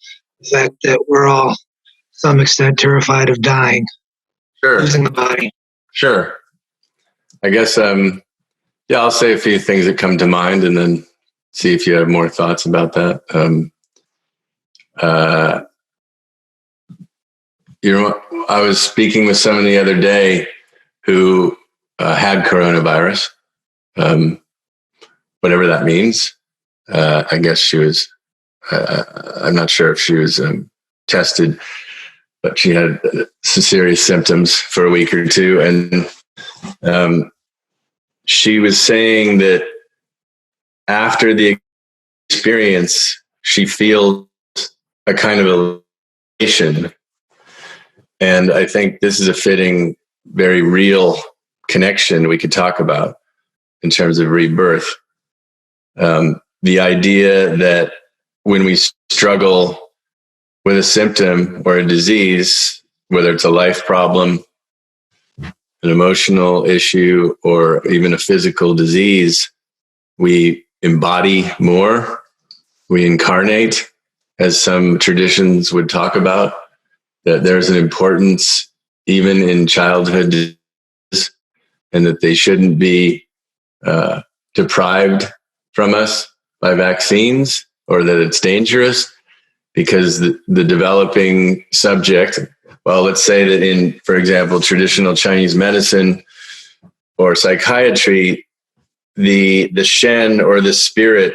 the fact that we're all, to some extent, terrified of dying, losing the body. Sure. I guess, I'll say a few things that come to mind and then see if you have more thoughts about that. I was speaking with someone the other day who had coronavirus, whatever that means. I guess she was, I'm not sure if she was tested, but she had some serious symptoms for a week or two. And she was saying that after the experience, she feels a kind of elation. And I think this is a fitting, very real connection we could talk about in terms of rebirth. The idea that when we struggle with a symptom or a disease, whether it's a life problem, an emotional issue, or even a physical disease, we embody more, we incarnate, as some traditions would talk about, that there's an importance even in childhood diseases, and that they shouldn't be deprived from us by vaccines, or that it's dangerous because the developing subject, well, let's say that in, for example, traditional Chinese medicine or psychiatry, the Shen or the spirit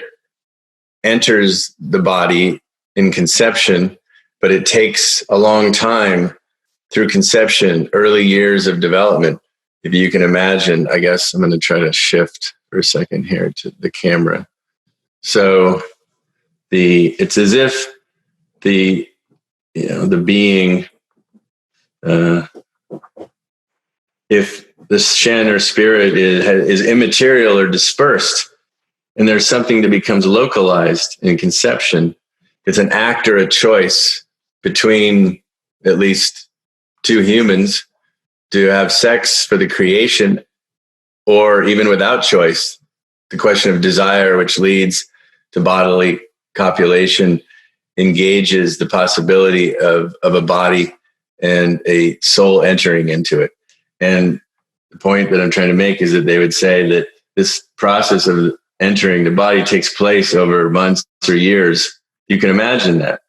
enters the body in conception, but it takes a long time through conception, early years of development. If you can imagine, I guess I'm going to try to shift for a second here to the camera. So it's as if the being, if the Shen or spirit is immaterial or dispersed, and there's something that becomes localized in conception, it's an act or a choice between at least two humans to have sex for the creation, or even without choice, the question of desire, which leads to bodily copulation, engages the possibility of a body and a soul entering into it. And the point that I'm trying to make is that they would say that this process of entering the body takes place over months or years. You can imagine that.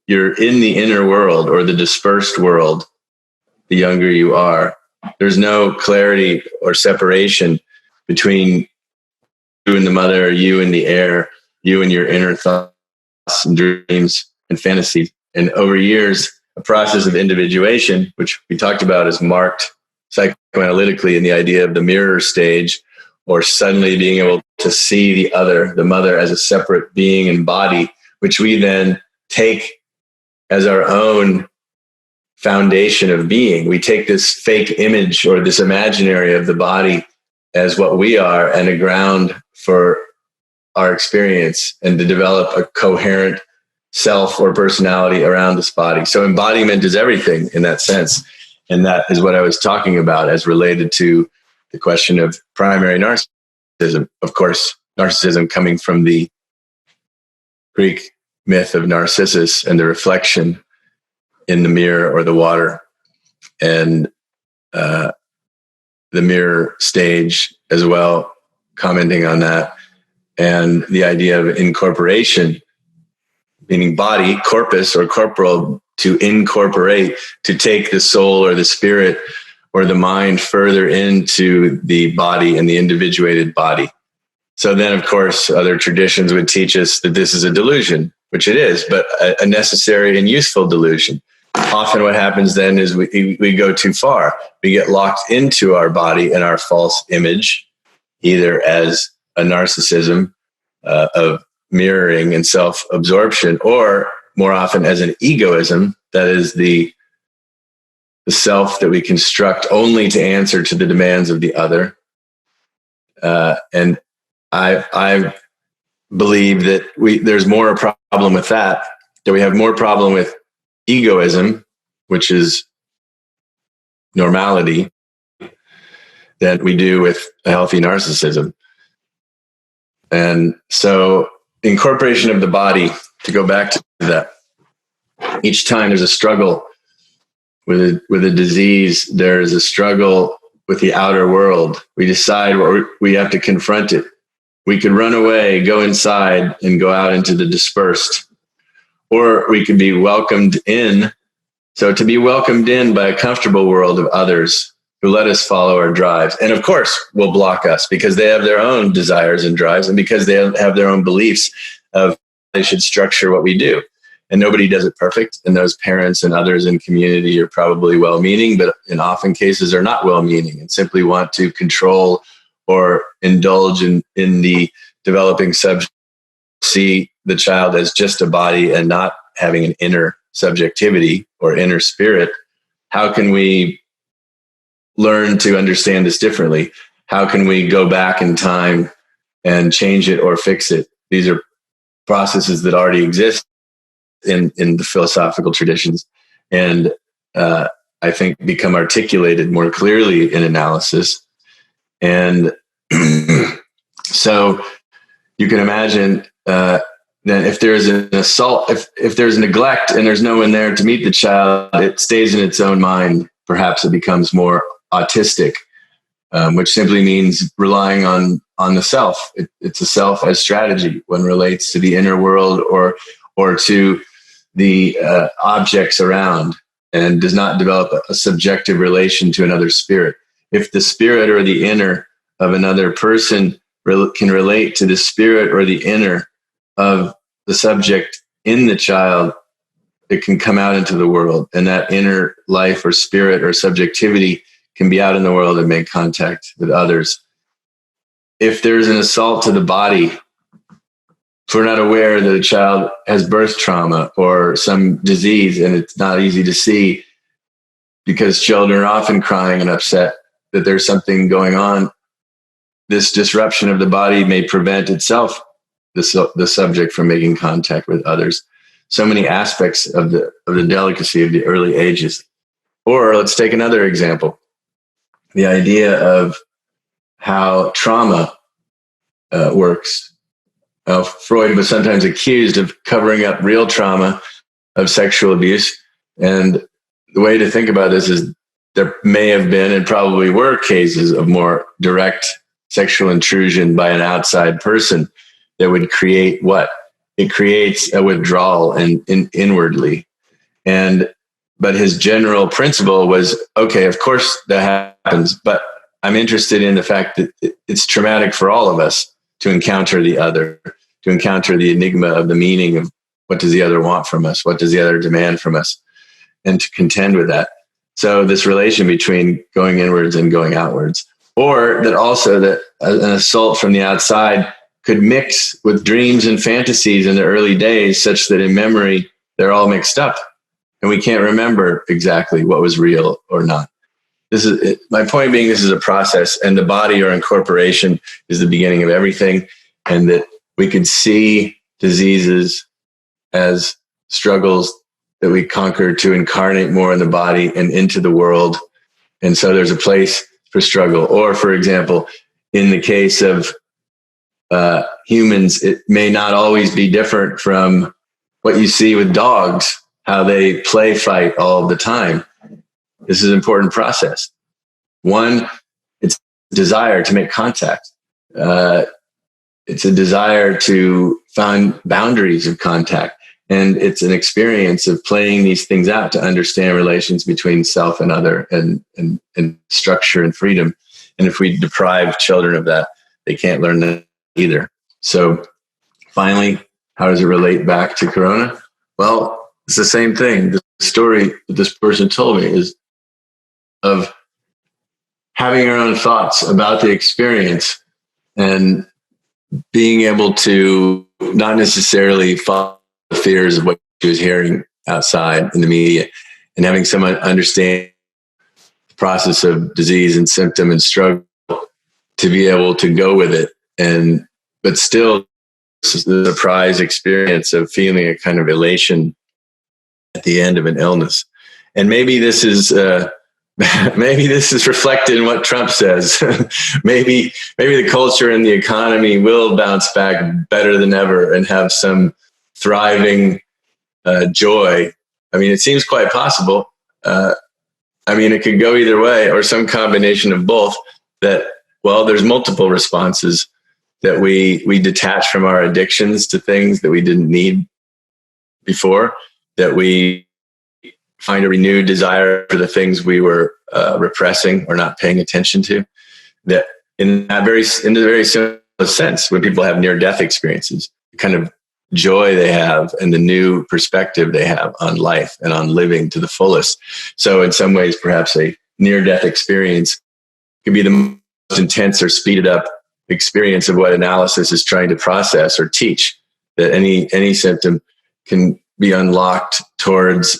You're in the inner world or the dispersed world, the younger you are. There's no clarity or separation between you and the mother, or you and the air, you and your inner thoughts and dreams and fantasies. And over years, a process of individuation, which we talked about, is marked psychoanalytically in the idea of the mirror stage, or suddenly being able to see the other, the mother, as a separate being and body, which we then take as our own foundation of being. We take this fake image or this imaginary of the body as what we are and a ground for our experience, and to develop a coherent self or personality around this body. So embodiment is everything in that sense. And that is what I was talking about as related to the question of primary narcissism. Of course, narcissism coming from the Greek myth of Narcissus and the reflection in the mirror or the water, and the mirror stage as well, commenting on that. and the idea of incorporation, meaning body, corpus or corporal, to incorporate, to take the soul or the spirit or the mind further into the body and the individuated body. So then, of course, other traditions would teach us that this is a delusion, which it is, but a necessary and useful delusion. Often what happens then is we go too far. We get locked into our body and our false image, either as a narcissism of mirroring and self-absorption, or more often as an egoism, that is the self that we construct only to answer to the demands of the other. And I believe that there's more a problem with that we have more problem with egoism, which is normality, than we do with a healthy narcissism. And so incorporation of the body, to go back to that, each time there's a struggle with a disease, there is a struggle with the outer world. We decide we have to confront it. We could run away, go inside, and go out into the dispersed. Or we could be welcomed in. So to be welcomed in by a comfortable world of others who let us follow our drives. And of course, will block us because they have their own desires and drives, and because they have their own beliefs of they should structure what we do. And nobody does it perfect. And those parents and others in community are probably well-meaning, but in often cases are not well-meaning and simply want to control or indulge in the developing subject, see the child as just a body and not having an inner subjectivity or inner spirit. How can we learn to understand this differently? How can we go back in time and change it or fix it? These are processes that already exist in the philosophical traditions, and I think become articulated more clearly in analysis. And so you can imagine that if there's an assault, if there's neglect and there's no one there to meet the child, it stays in its own mind. Perhaps it becomes more autistic, which simply means relying on the self. It's a self as strategy. One relates to the inner world or to the objects around, and does not develop a subjective relation to another spirit. If the spirit or the inner of another person can relate to the spirit or the inner of the subject in the child, it can come out into the world, and that inner life or spirit or subjectivity can be out in the world and make contact with others. If there's an assault to the body, if we're not aware that a child has birth trauma or some disease, and it's not easy to see because children are often crying and upset that there's something going on, this disruption of the body may prevent itself, the subject, from making contact with others. So many aspects of the delicacy of the early ages. Or let's take another example. The idea of how trauma works. Freud was sometimes accused of covering up real trauma of sexual abuse. And the way to think about this is there may have been and probably were cases of more direct sexual intrusion by an outside person that would create what? It creates a withdrawal and inwardly. But his general principle was, okay, of course that happens, but I'm interested in the fact that it's traumatic for all of us to encounter the other, to encounter the enigma of the meaning of what does the other want from us? What does the other demand from us? And to contend with that. So this relation between going inwards and going outwards, or that also that an assault from the outside could mix with dreams and fantasies in the early days, such that in memory, they're all mixed up and we can't remember exactly what was real or not. This is it. My point being, this is a process, and the body or incorporation is the beginning of everything, and that we could see diseases as struggles that we conquer to incarnate more in the body and into the world. And so there's a place for struggle. Or, for example, in the case of humans, it may not always be different from what you see with dogs, how they play fight all the time. This is an important process. One, it's desire to make contact. it's a desire to find boundaries of contact. And it's an experience of playing these things out to understand relations between self and other, and structure and freedom. And if we deprive children of that, they can't learn that either. So finally, how does it relate back to Corona? Well, it's the same thing. The story that this person told me is of having our own thoughts about the experience and being able to not necessarily follow the fears of what she was hearing outside in the media, and having someone understand the process of disease and symptom and struggle to be able to go with it. But still, the surprise experience of feeling a kind of elation at the end of an illness. And maybe this is reflected in what Trump says. maybe the culture and the economy will bounce back better than ever and have some thriving joy. I mean, it seems quite possible. It could go either way, or some combination of both. There's multiple responses, that we detach from our addictions to things that we didn't need before, that we find a renewed desire for the things we were repressing or not paying attention to. That in the very simple sense, when people have near-death experiences, the kind of joy they have and the new perspective they have on life and on living to the fullest. So in some ways, perhaps a near-death experience could be the most intense or speeded up experience of what analysis is trying to process or teach, that any symptom can be unlocked towards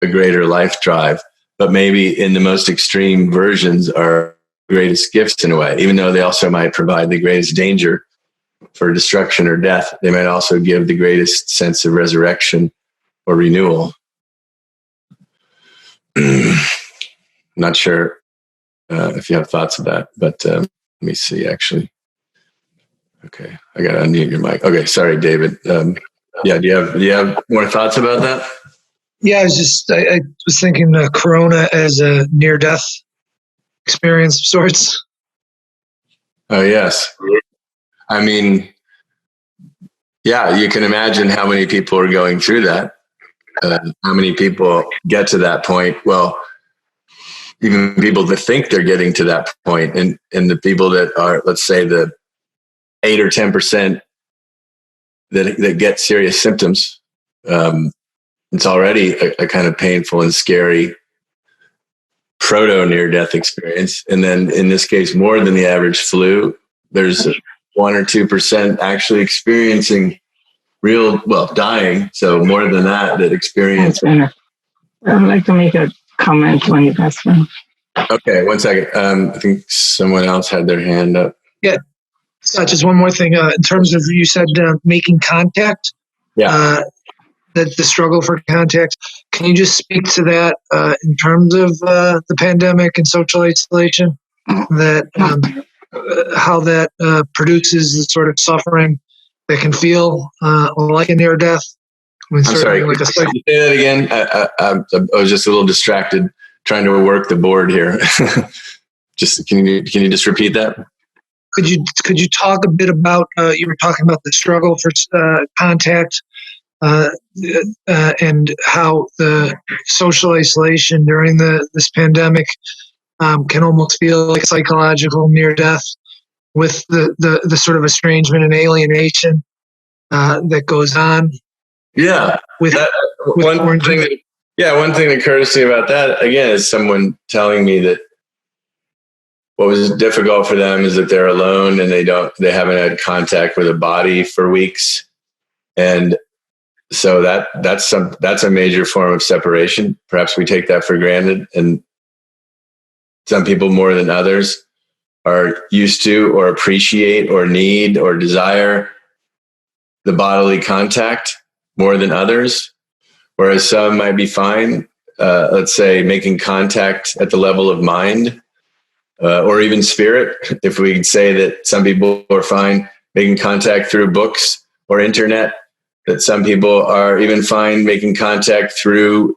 a greater life drive, but maybe in the most extreme versions are greatest gifts in a way, even though they also might provide the greatest danger for destruction or death. They might also give the greatest sense of resurrection or renewal. Not sure if you have thoughts of that, but let me see, actually. Okay, I got to unmute your mic. Okay, sorry, David. Do you have more thoughts about that? Yeah, I was thinking Corona as a near-death experience of sorts. Oh, yes. I mean, yeah, you can imagine how many people are going through that. How many people get to that point? Well, even people that think they're getting to that point, and the people that are, let's say, the 8 or 10% that get serious symptoms, it's already a kind of painful and scary proto near-death experience. And then in this case, more than the average flu, there's 1 or 2% actually experiencing dying. So more than that experience. I'd like to make a comment when you pass them. Okay, 1 second. I think someone else had their hand up. Yeah. Just one more thing. In terms of, you said making contact. Yeah. The struggle for contact. Can you just speak to that in terms of the pandemic and social isolation? That how that produces the sort of suffering that can feel like a near death. I'm sorry. Can you say that again? I was just a little distracted trying to work the board here. Can you just repeat that? Could you talk a bit about you were talking about the struggle for contact and how the social isolation during this pandemic can almost feel like psychological near death, with the sort of estrangement and alienation that goes on. Yeah. One thing that occurs to me about that, again, is someone telling me that what was difficult for them is that they're alone and they haven't had contact with a body for weeks. And so that's a major form of separation. Perhaps we take that for granted, and some people more than others are used to or appreciate or need or desire the bodily contact more than others, whereas some might be fine, let's say, making contact at the level of mind or even spirit. If we say that some people are fine making contact through books or internet, that some people are even fine making contact through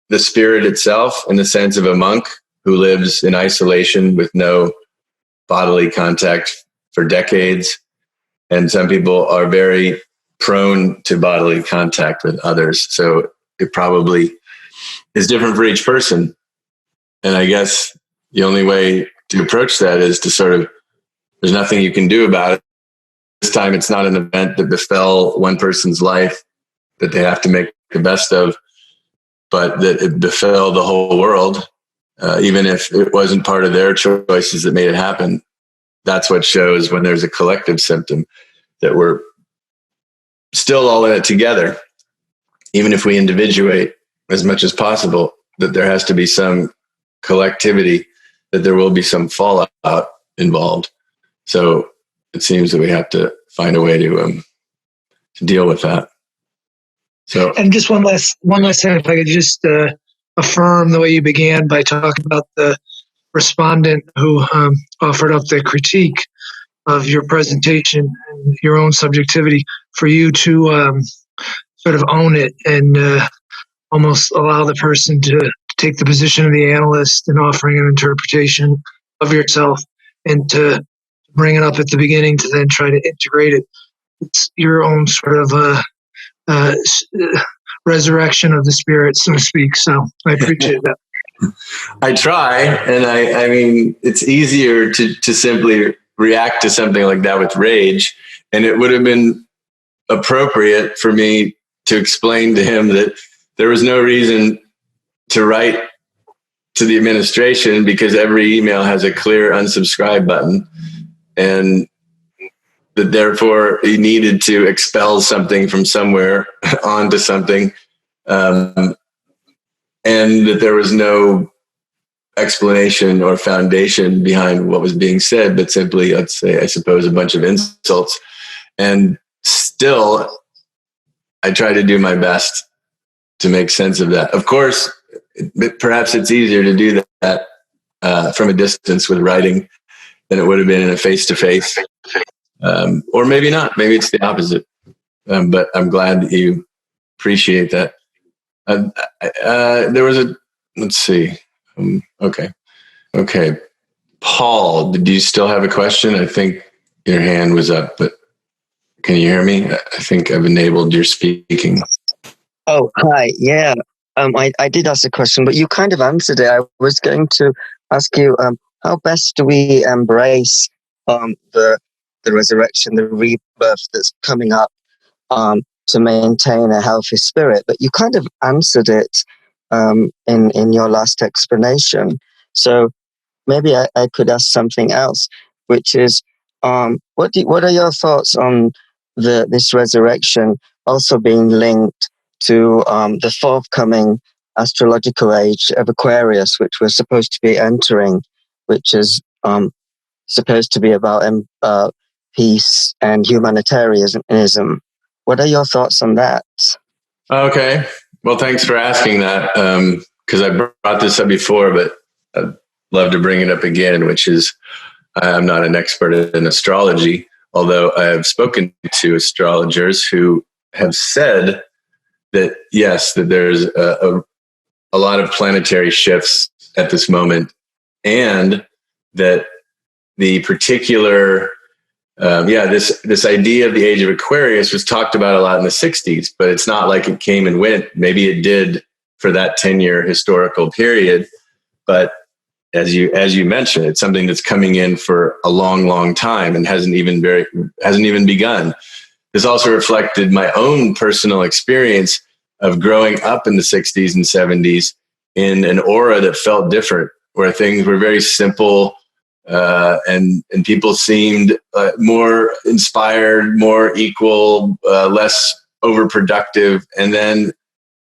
the spirit itself, in the sense of a monk who lives in isolation with no bodily contact for decades. And some people are very prone to bodily contact with others. So it probably is different for each person. And I guess the only way to approach that is to sort of, there's nothing you can do about it. This time it's not an event that befell one person's life that they have to make the best of, but that it befell the whole world. Even if it wasn't part of their choices that made it happen, that's what shows when there's a collective symptom that we're still all in it together. Even if we individuate as much as possible, that there has to be some collectivity, that there will be some fallout involved. So it seems that we have to find a way to deal with that. So, And just one last time, if I could just affirm the way you began by talking about the respondent who offered up the critique of your presentation and your own subjectivity, for you to sort of own it and almost allow the person to take the position of the analyst and offering an interpretation of yourself, and to bring it up at the beginning to then try to integrate it. It's your own sort of resurrection of the spirit, so to speak. So I appreciate that. I try, and I mean, it's easier to simply react to something like that with rage. And it would have been appropriate for me to explain to him that there was no reason to write to the administration, because every email has a clear unsubscribe button, and that therefore he needed to expel something from somewhere onto something, and that there was no explanation or foundation behind what was being said, but simply, let's say, I suppose, a bunch of insults. And still, I try to do my best to make sense of that. Of course, perhaps it's easier to do that from a distance with writing than it would have been in a face-to-face. Or maybe not. Maybe it's the opposite. But I'm glad that you appreciate that. There was let's see. Okay. Paul, did you still have a question? I think your hand was up, but can you hear me? I think I've enabled your speaking. Oh, hi. Yeah. I did ask a question, but you kind of answered it. I was going to ask you, how best do we embrace the resurrection, the rebirth that's coming up, to maintain a healthy spirit? But you kind of answered it in your last explanation. So maybe I could ask something else, which is, what are your thoughts on this resurrection also being linked to the forthcoming astrological age of Aquarius, which we're supposed to be entering, which is supposed to be about peace and humanitarianism? What are your thoughts on that? Okay. Well, thanks for asking that, because I brought this up before, but I'd love to bring it up again, which is, I'm not an expert in astrology, although I have spoken to astrologers who have said that, yes, that there's a lot of planetary shifts at this moment, and that the particular, this idea of the age of Aquarius was talked about a lot in the 60s, but it's not like it came and went. Maybe it did for that 10-year historical period, but as you mentioned, it's something that's coming in for a long, long time and hasn't even begun. This also reflected my own personal experience of growing up in the 60s and 70s in an aura that felt different, where things were very simple, and people seemed more inspired, more equal, less overproductive. And then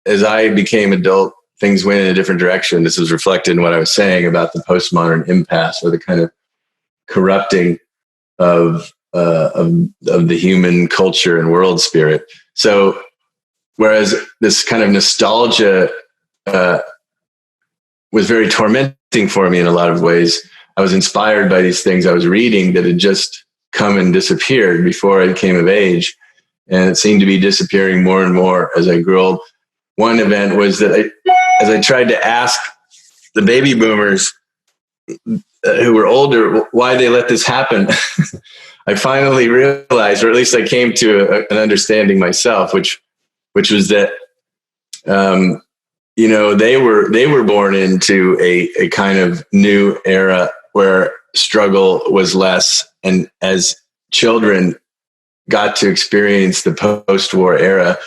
as I became adult, things went in a different direction. This was reflected in what I was saying about the postmodern impasse, or the kind of corrupting of the human culture and world spirit. So whereas this kind of nostalgia was very tormenting for me in a lot of ways, I was inspired by these things I was reading that had just come and disappeared before I came of age. And it seemed to be disappearing more and more as I grew old. One event was that as I tried to ask the baby boomers who were older why they let this happen, I finally realized, or at least I came to an understanding myself, which was that, they were born into a kind of new era where struggle was less. And as children got to experience the post-war era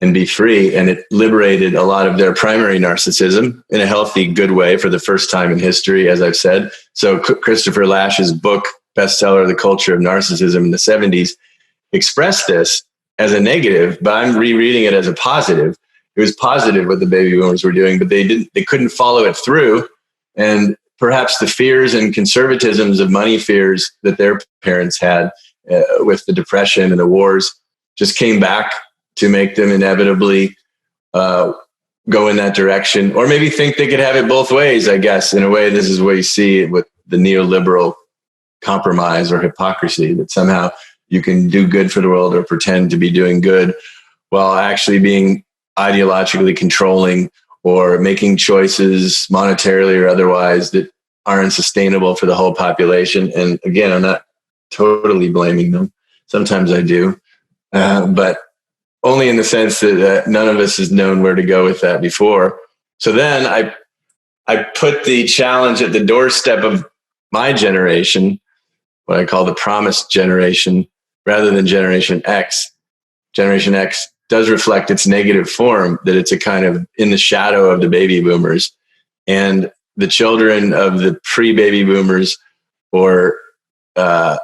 and be free, and it liberated a lot of their primary narcissism in a healthy, good way for the first time in history, as I've said. So Christopher Lash's book, bestseller, The Culture of Narcissism in the 70s, expressed this as a negative, but I'm rereading it as a positive. It was positive what the baby boomers were doing, but they couldn't follow it through. And perhaps the fears and conservatisms of money fears that their parents had with the Depression and the wars just came back to make them inevitably go in that direction, or maybe think they could have it both ways. I guess in a way, this is what you see with the neoliberal compromise or hypocrisy, that somehow you can do good for the world or pretend to be doing good while actually being ideologically controlling or making choices monetarily or otherwise that aren't sustainable for the whole population. And again, I'm not totally blaming them. Sometimes I do, but only in the sense that none of us has known where to go with that before. So then I put the challenge at the doorstep of my generation, what I call the promised generation, rather than Generation X. Generation X does reflect its negative form, that it's a kind of in the shadow of the baby boomers, and the children of the pre-baby boomers, or in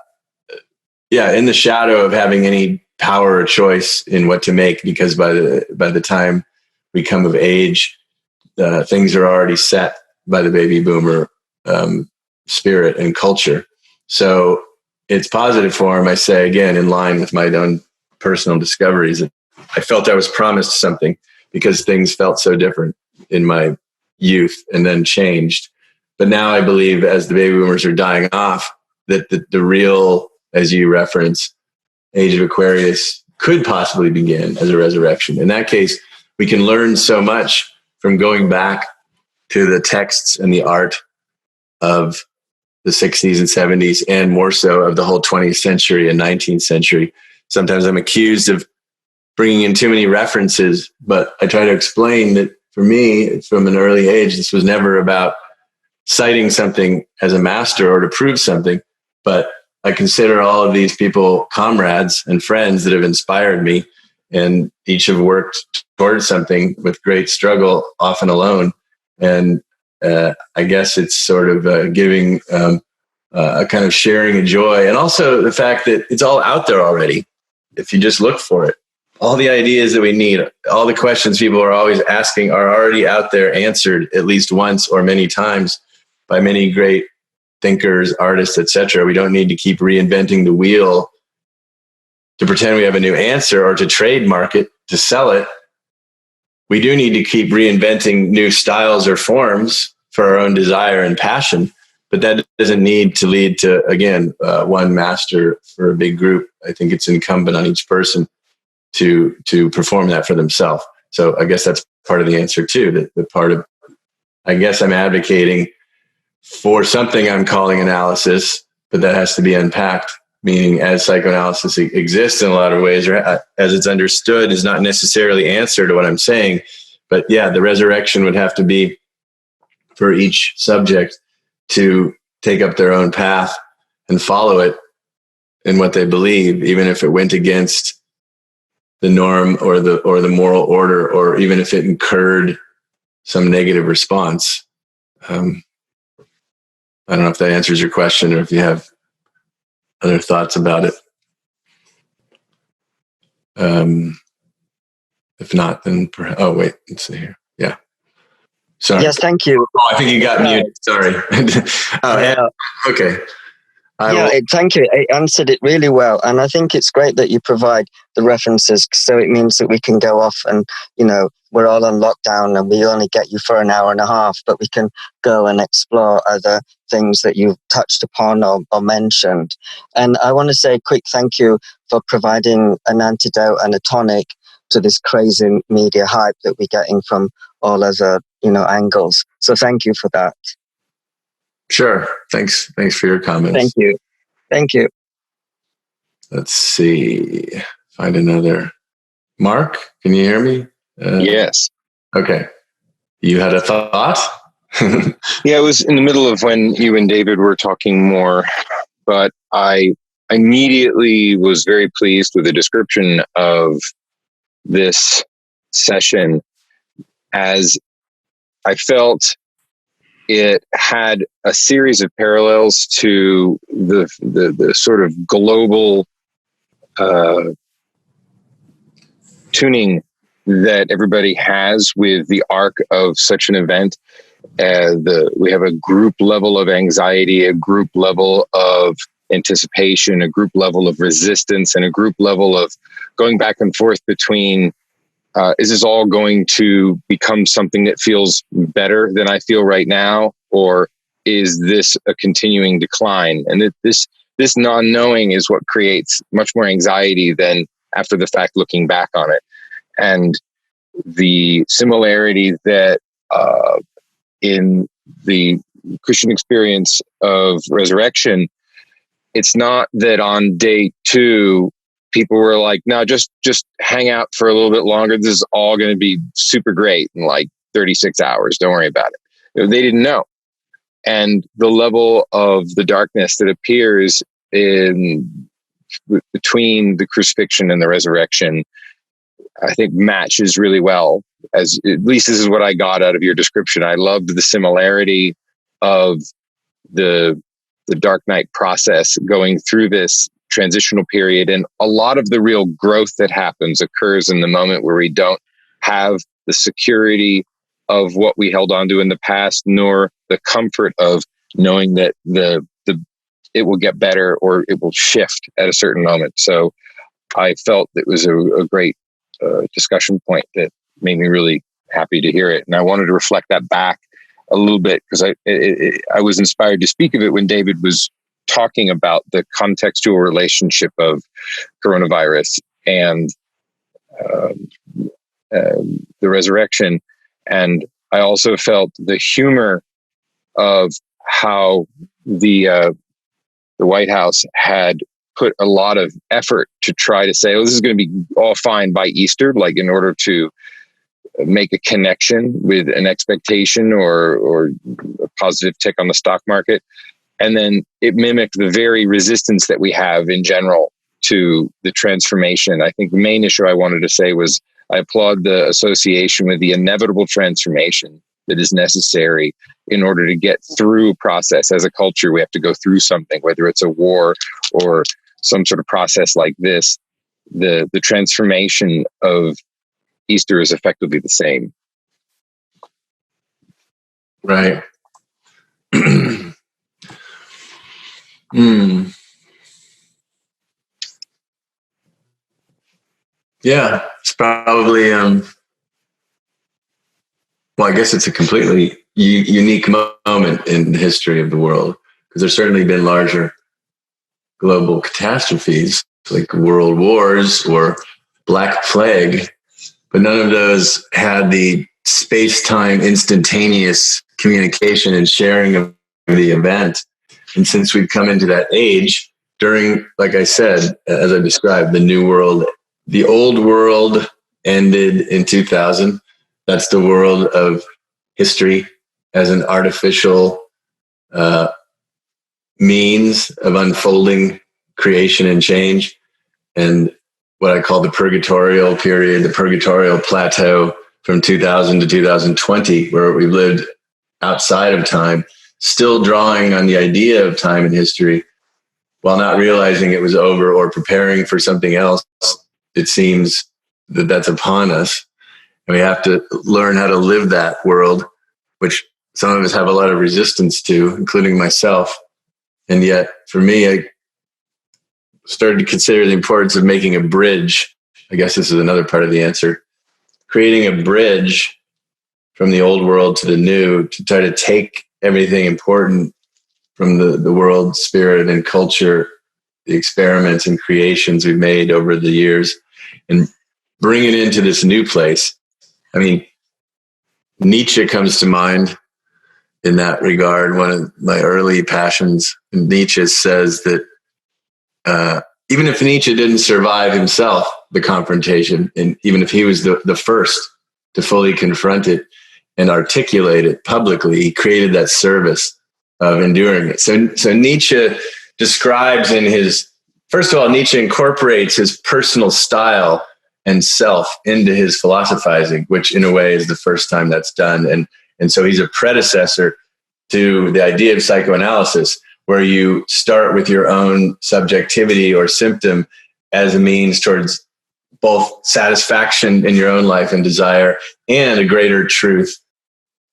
the shadow of having any power or choice in what to make, because by the time we come of age, things are already set by the baby boomer spirit and culture. So it's positive form, I say, again, in line with my own personal discoveries. I felt I was promised something because things felt so different in my youth and then changed. But now I believe, as the baby boomers are dying off, that the real, as you reference, age of Aquarius could possibly begin as a resurrection. In that case, we can learn so much from going back to the texts and the art of the 60s and 70s, and more so of the whole 20th century and 19th century. Sometimes I'm accused of bringing in too many references, but I try to explain that for me, from an early age, this was never about citing something as a master or to prove something, but I consider all of these people comrades and friends that have inspired me, and each have worked towards something with great struggle, often alone. And I guess it's sort of giving a kind of sharing a joy, and also the fact that it's all out there already if you just look for it. All the ideas that we need, all the questions people are always asking are already out there, answered at least once or many times by many great thinkers, artists, etc. We don't need to keep reinventing the wheel to pretend we have a new answer or to trademark it, to sell it. We do need to keep reinventing new styles or forms for our own desire and passion, but that doesn't need to lead to, again, one master for a big group. I think it's incumbent on each person to perform that for themselves. So I guess that's part of the answer too, that the part of, I guess I'm advocating for something I'm calling analysis, but that has to be unpacked, meaning as psychoanalysis exists in a lot of ways, or as it's understood, is not necessarily answer to what I'm saying. But yeah, the resurrection would have to be for each subject to take up their own path and follow it in what they believe, even if it went against the norm or the moral order, or even if it incurred some negative response. I don't know if that answers your question, or if you have other thoughts about it. If not, then perhaps, oh wait, let's see here. Yeah. Sorry. Yes, thank you. Oh, I think you got muted. Sorry. Okay. Thank you. It answered it really well. And I think it's great that you provide the references, so it means that we can go off and, we're all on lockdown and we only get you for an hour and a half, but we can go and explore other things that you've touched upon or mentioned. And I want to say a quick thank you for providing an antidote and a tonic to this crazy media hype that we're getting from all other, angles. So thank you for that. Sure. Thanks for your comments. Thank you. Let's see. Find another. Mark, can you hear me? Yes. Okay. You had a thought? Yeah, it was in the middle of when you and David were talking more, but I immediately was very pleased with the description of this session, as I felt it had a series of parallels to the sort of global tuning that everybody has with the arc of such an event. We have a group level of anxiety, a group level of anticipation, a group level of resistance, and a group level of going back and forth between, is this all going to become something that feels better than I feel right now? Or is this a continuing decline? And this non-knowing is what creates much more anxiety than after the fact looking back on it. And the similarity that in the Christian experience of resurrection, it's not that on day 2, people were like, no, just hang out for a little bit longer. This is all going to be super great in like 36 hours. Don't worry about it. They didn't know. And the level of the darkness that appears between the crucifixion and the resurrection, I think matches really well. As at least this is what I got out of your description. I loved the similarity of the Dark Night process going through this transitional period, and a lot of the real growth that happens occurs in the moment where we don't have the security of what we held on to in the past, nor the comfort of knowing that it will get better or it will shift at a certain moment. So I felt it was a great discussion point that made me really happy to hear it. And I wanted to reflect that back a little bit, because I was inspired to speak of it when David was talking about the contextual relationship of coronavirus and the resurrection. And I also felt the humor of how the White House had put a lot of effort to try to say, oh, this is going to be all fine by Easter, like in order to make a connection with an expectation or a positive tick on the stock market. And then it mimicked the very resistance that we have in general to the transformation. I think the main issue I wanted to say was I applaud the association with the inevitable transformation that is necessary in order to get through a process. As a culture, we have to go through something, whether it's a war or some sort of process like this. The transformation of Easter is effectively the same. Right. Yeah, it's probably, well, I guess it's a completely unique moment in the history of the world, because there's certainly been larger global catastrophes like world wars or Black Plague, but none of those had the space-time instantaneous communication and sharing of the event. And since we've come into that age during, like I said, as I described, the new world, the old world ended in 2000. That's the world of history as an artificial means of unfolding creation and change. And what I call the purgatorial period, the purgatorial plateau from 2000 to 2020, where we've lived outside of time, still drawing on the idea of time and history while not realizing it was over or preparing for something else. It seems that that's upon us. And we have to learn how to live that world, which some of us have a lot of resistance to, including myself. And yet, for me, I started to consider the importance of making a bridge. I guess this is another part of the answer. Creating a bridge from the old world to the new, to try to take everything important from the world spirit and culture, the experiments and creations we've made over the years, and bring it into this new place. I mean, Nietzsche comes to mind in that regard, one of my early passions. Nietzsche says that even if Nietzsche didn't survive himself the confrontation, and even if he was the first to fully confront it and articulate it publicly, he created that service of enduring it. So Nietzsche describes in his, first of all, Nietzsche incorporates his personal style and self into his philosophizing, which in a way is the first time that's done. And so he's a predecessor to the idea of psychoanalysis, where you start with your own subjectivity or symptom as a means towards both satisfaction in your own life and desire and a greater truth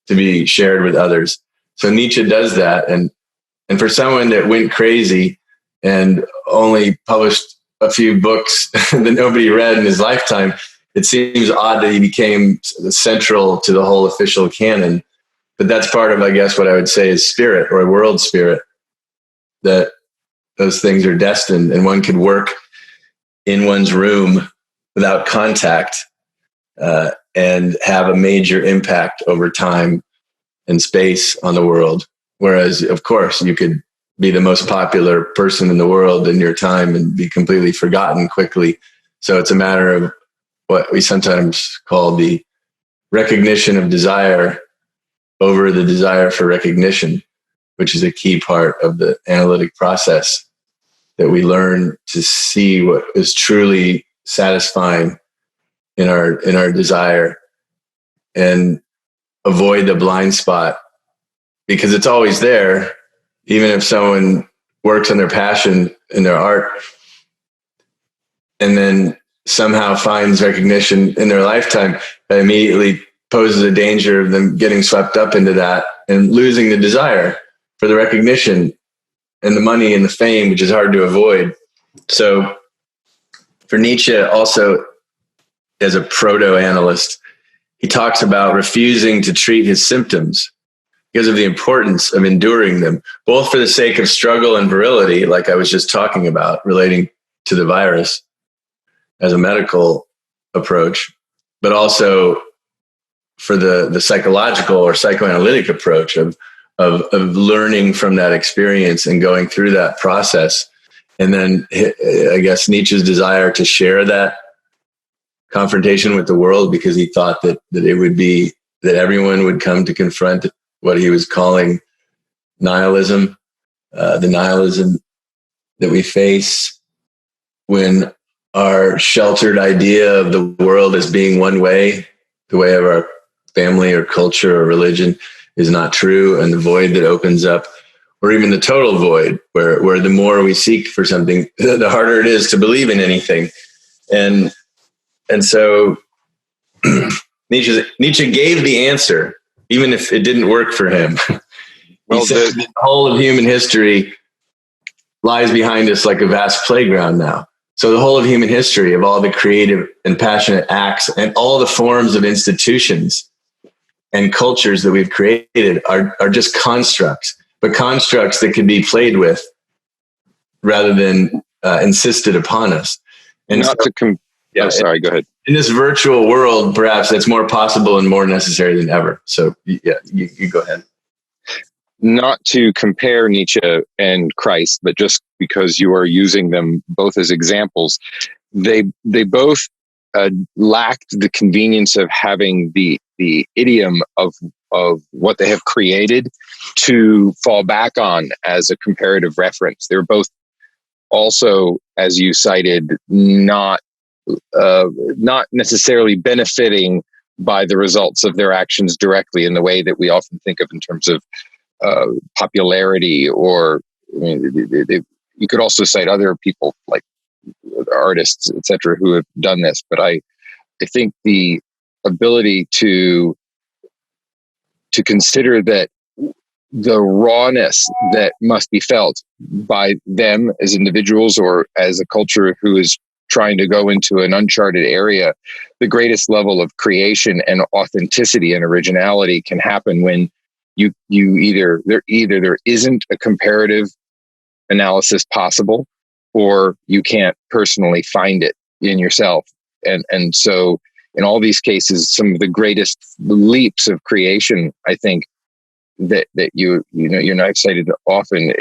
to be shared with others. So Nietzsche does that. And for someone that went crazy and only published a few books that nobody read in his lifetime, it seems odd that he became central to the whole official canon. But that's part of, I guess, what I would say is spirit, or world spirit, that those things are destined, and one could work in one's room without contact and have a major impact over time and space on the world. Whereas, of course, you could be the most popular person in the world in your time and be completely forgotten quickly. So it's a matter of what we sometimes call the recognition of desire over the desire for recognition, which is a key part of the analytic process, that we learn to see what is truly satisfying in our desire and avoid the blind spot, because it's always there. Even if someone works on their passion in their art and then somehow finds recognition in their lifetime, that immediately poses a danger of them getting swept up into that and losing the desire for the recognition and the money and the fame, which is hard to avoid. So for Nietzsche, also as a proto-analyst, he talks about refusing to treat his symptoms because of the importance of enduring them, both for the sake of struggle and virility, like I was just talking about, relating to the virus as a medical approach, but also for the psychological or psychoanalytic approach of learning from that experience and going through that process. And then I guess Nietzsche's desire to share that confrontation with the world, because he thought that it would be that everyone would come to confront what he was calling nihilism, the nihilism that we face when our sheltered idea of the world as being one way, the way of our family or culture or religion, is not true, and the void that opens up, or even the total void, where the more we seek for something, the harder it is to believe in anything. And so Nietzsche gave the answer, even if it didn't work for him. Well, he said the whole of human history lies behind us like a vast playground now. So the whole of human history, of all the creative and passionate acts and all the forms of institutions and cultures that we've created are just constructs, but constructs that can be played with rather than insisted upon us. And sorry, go ahead. In this virtual world, perhaps that's more possible and more necessary than ever. So yeah, you go ahead. Not to compare Nietzsche and Christ, but just because you are using them both as examples, they both lacked the convenience of having the idiom of what they have created to fall back on as a comparative reference. They're both also, as you cited, not necessarily benefiting by the results of their actions directly in the way that we often think of in terms of popularity, or you could also cite other people like artists, etc., who have done this. But I think the ability to consider that the rawness that must be felt by them as individuals or as a culture who is trying to go into an uncharted area, the greatest level of creation and authenticity and originality can happen when you either there isn't a comparative analysis possible, or you can't personally find it in yourself. And so in all these cases, some of the greatest leaps of creation, I think, that you know, you're not cited often,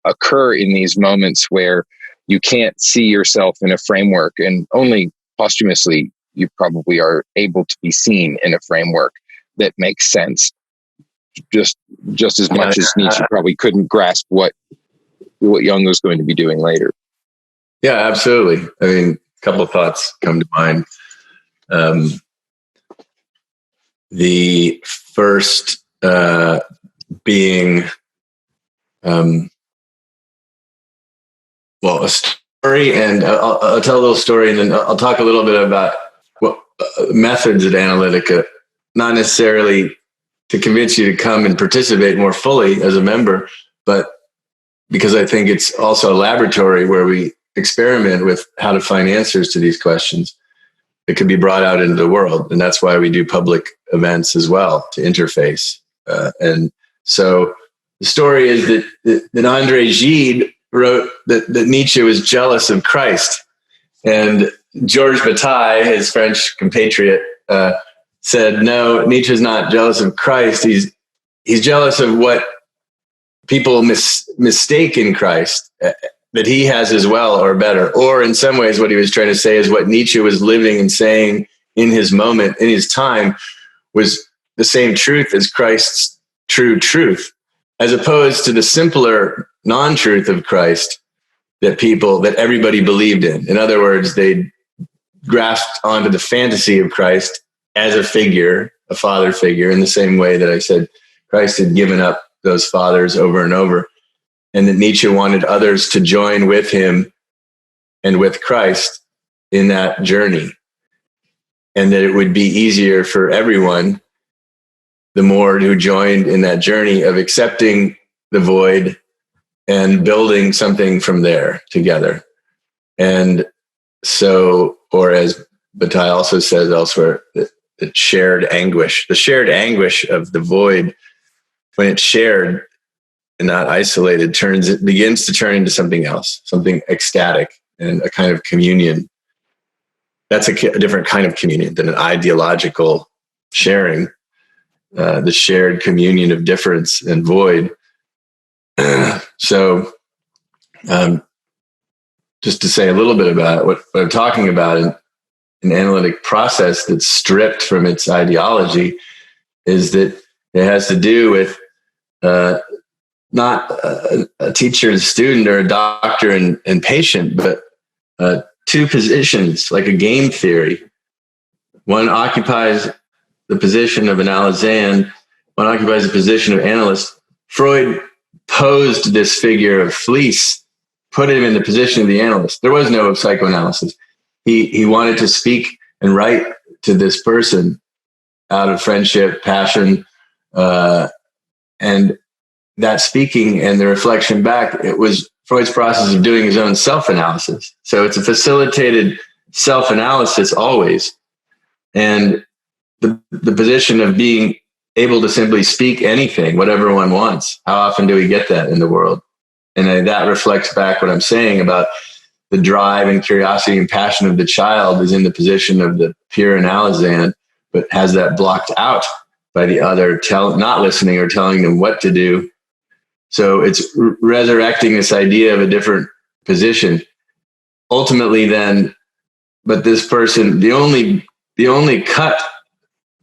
occur in these moments where You can't see yourself in a framework, and only posthumously you probably are able to be seen in a framework that makes sense. Just as much as Nietzsche probably couldn't grasp what Jung was going to be doing later. Yeah, absolutely. I mean, a couple of thoughts come to mind. The first being, a story, and I'll tell a little story, and then I'll talk a little bit about what methods at Analytica, not necessarily to convince you to come and participate more fully as a member, but because I think it's also a laboratory where we experiment with how to find answers to these questions that could be brought out into the world. And that's why we do public events as well, to interface. And so the story is that Andre Gide wrote that Nietzsche was jealous of Christ. And Georges Bataille, his French compatriot, said, no, Nietzsche's not jealous of Christ. He's jealous of what people mistake in Christ, that he has as well or better. Or in some ways, what he was trying to say is what Nietzsche was living and saying in his moment, in his time, was the same truth as Christ's true truth, as opposed to the simpler non-truth of Christ that everybody believed in. In other words, they grasped onto the fantasy of Christ as a figure, a father figure, in the same way that I said Christ had given up those fathers over and over, and that Nietzsche wanted others to join with him and with Christ in that journey, and that it would be easier for everyone the more who joined in that journey of accepting the void and building something from there together. And so, or as Bataille also says elsewhere, the shared anguish of the void, when it's shared and not isolated, begins to turn into something else, something ecstatic and a kind of communion. That's a different kind of communion than an ideological sharing, the shared communion of difference and void. So, just to say a little bit about what I'm talking about, an analytic process that's stripped from its ideology, is that it has to do with not a teacher and student or a doctor and patient, but two positions, like a game theory. One occupies the position of an analysand, one occupies the position of analyst. Freud posed this figure of fleece, put him in the position of the analyst. There was no psychoanalysis. He wanted to speak and write to this person out of friendship, passion, and that speaking and the reflection back, it was Freud's process of doing his own self-analysis. So it's a facilitated self-analysis always. And the position of being able to simply speak anything, whatever one wants. How often do we get that in the world? And that reflects back what I'm saying about the drive and curiosity and passion of the child is in the position of the pure analysand, but has that blocked out by the other not listening or telling them what to do. So it's resurrecting this idea of a different position. Ultimately then, but this person, the only cut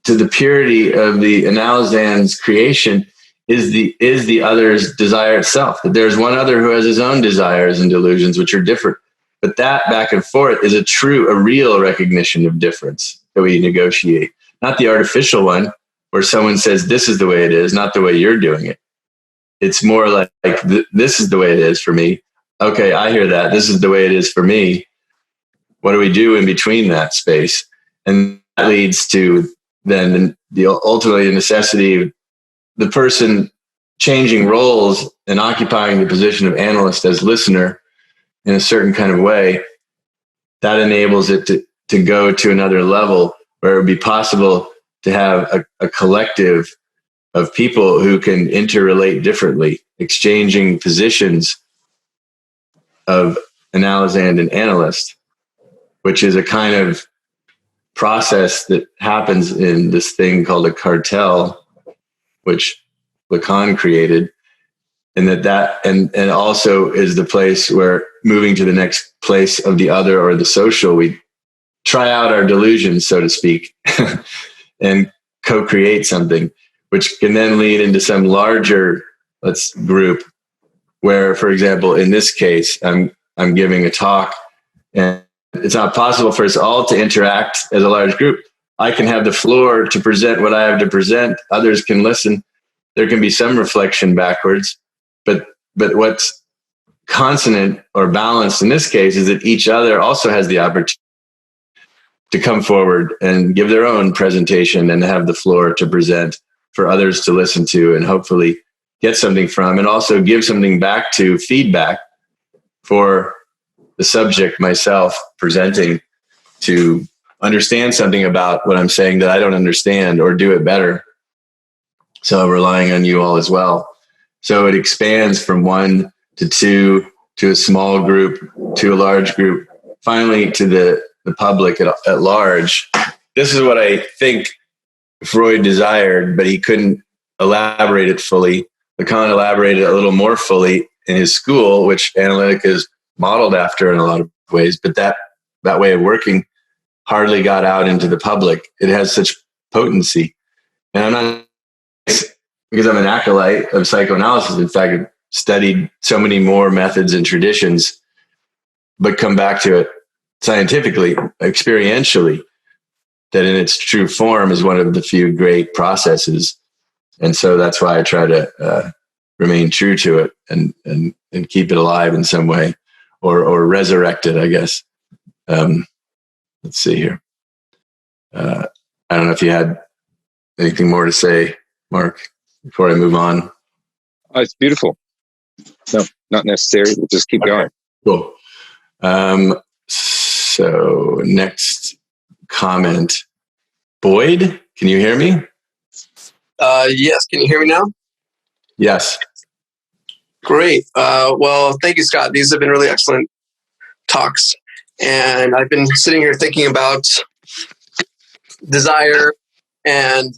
to the purity of the analysand's creation is the other's desire itself. That there's one other who has his own desires and delusions, which are different. But that back and forth is a real recognition of difference that we negotiate, not the artificial one where someone says, this is the way it is, not the way you're doing it. It's more like this is the way it is for me. Okay, I hear that. This is the way it is for me. What do we do in between that space? And that leads to then ultimately the necessity of the person changing roles and occupying the position of analyst as listener in a certain kind of way. That enables it to go to another level where it would be possible to have a collective of people who can interrelate differently, exchanging positions of analysand and analyst, which is a kind of process that happens in this thing called a cartel, which Lacan created. and and also is the place where moving to the next place of the other or the social, we try out our delusions, so to speak, and co-create something, which can then lead into some larger group where, for example, in this case, I'm giving a talk, and it's not possible for us all to interact as a large group. I can have the floor to present what I have to present. Others can listen. There can be some reflection backwards, but what's consonant or balanced in this case is that each other also has the opportunity to come forward and give their own presentation and have the floor to present for others to listen to and hopefully get something from, and also give something back to feedback for the subject, myself, presenting, to understand something about what I'm saying that I don't understand or do it better. So relying on you all as well. So it expands from 1 to 2 to a small group to a large group, finally to the public at large. This is what I think Freud desired, but he couldn't elaborate it fully. Lacan elaborated it a little more fully in his school, which Analytica is modeled after in a lot of ways, but that way of working hardly got out into the public. It has such potency. And I'm not, because I'm an acolyte of psychoanalysis, in fact, I've studied so many more methods and traditions, but come back to it scientifically, experientially, that in its true form is one of the few great processes. And so that's why I try to remain true to it and keep it alive in some way, or resurrect it, I guess. Let's see here. I don't know if you had anything more to say, Mark, before I move on. Oh, it's beautiful. No, not necessary. We'll just keep going. Cool. So next comment. Boyd, can you hear me? Yes. Can you hear me now? Yes. Great. Well, thank you, Scott. These have been really excellent talks. And I've been sitting here thinking about desire and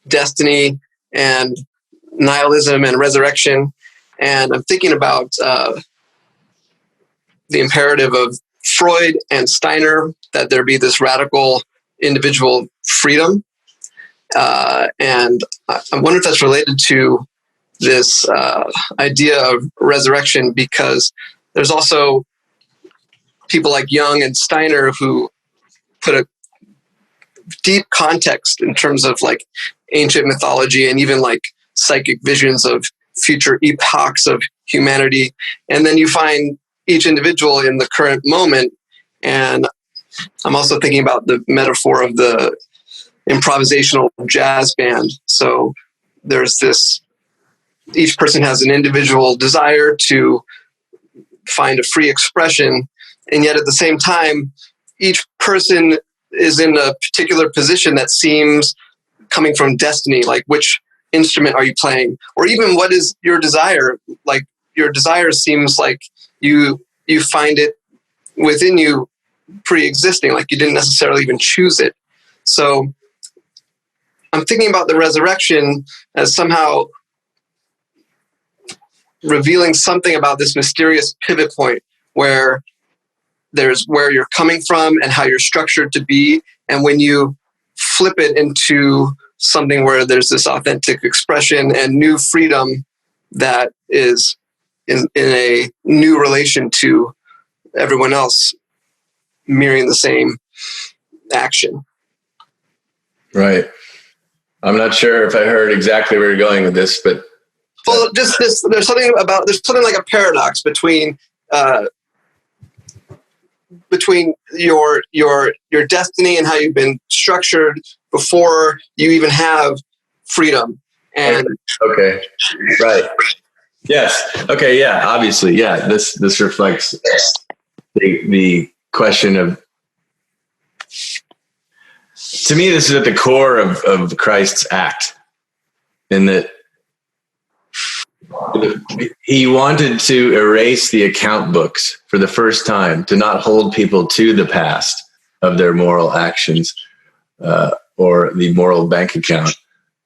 destiny and nihilism and resurrection. And I'm thinking about the imperative of Freud and Steiner, that there be this radical individual freedom. And I wonder if that's related to this idea of resurrection, because there's also people like Jung and Steiner who put a deep context in terms of like ancient mythology and even like psychic visions of future epochs of humanity. And then you find each individual in the current moment. And I'm also thinking about the metaphor of the improvisational jazz band. So there's this, each person has an individual desire to find a free expression. And yet at the same time, each person is in a particular position that seems coming from destiny, like which instrument are you playing? Or even what is your desire? Like your desire seems like you find it within you pre-existing, like you didn't necessarily even choose it. So I'm thinking about the resurrection as somehow revealing something about this mysterious pivot point where there's where you're coming from and how you're structured to be. And when you flip it into something where there's this authentic expression and new freedom that is in a new relation to everyone else, mirroring the same action. Right. I'm not sure if I heard exactly where you're going with this, but well, just this. There's something like a paradox between your destiny and how you've been structured before you even have freedom. And okay, right. Yes. Okay. Yeah. Obviously. Yeah. This reflects the question of. To me, this is at the core of Christ's act, in that he wanted to erase the account books for the first time, to not hold people to the past of their moral actions or the moral bank account,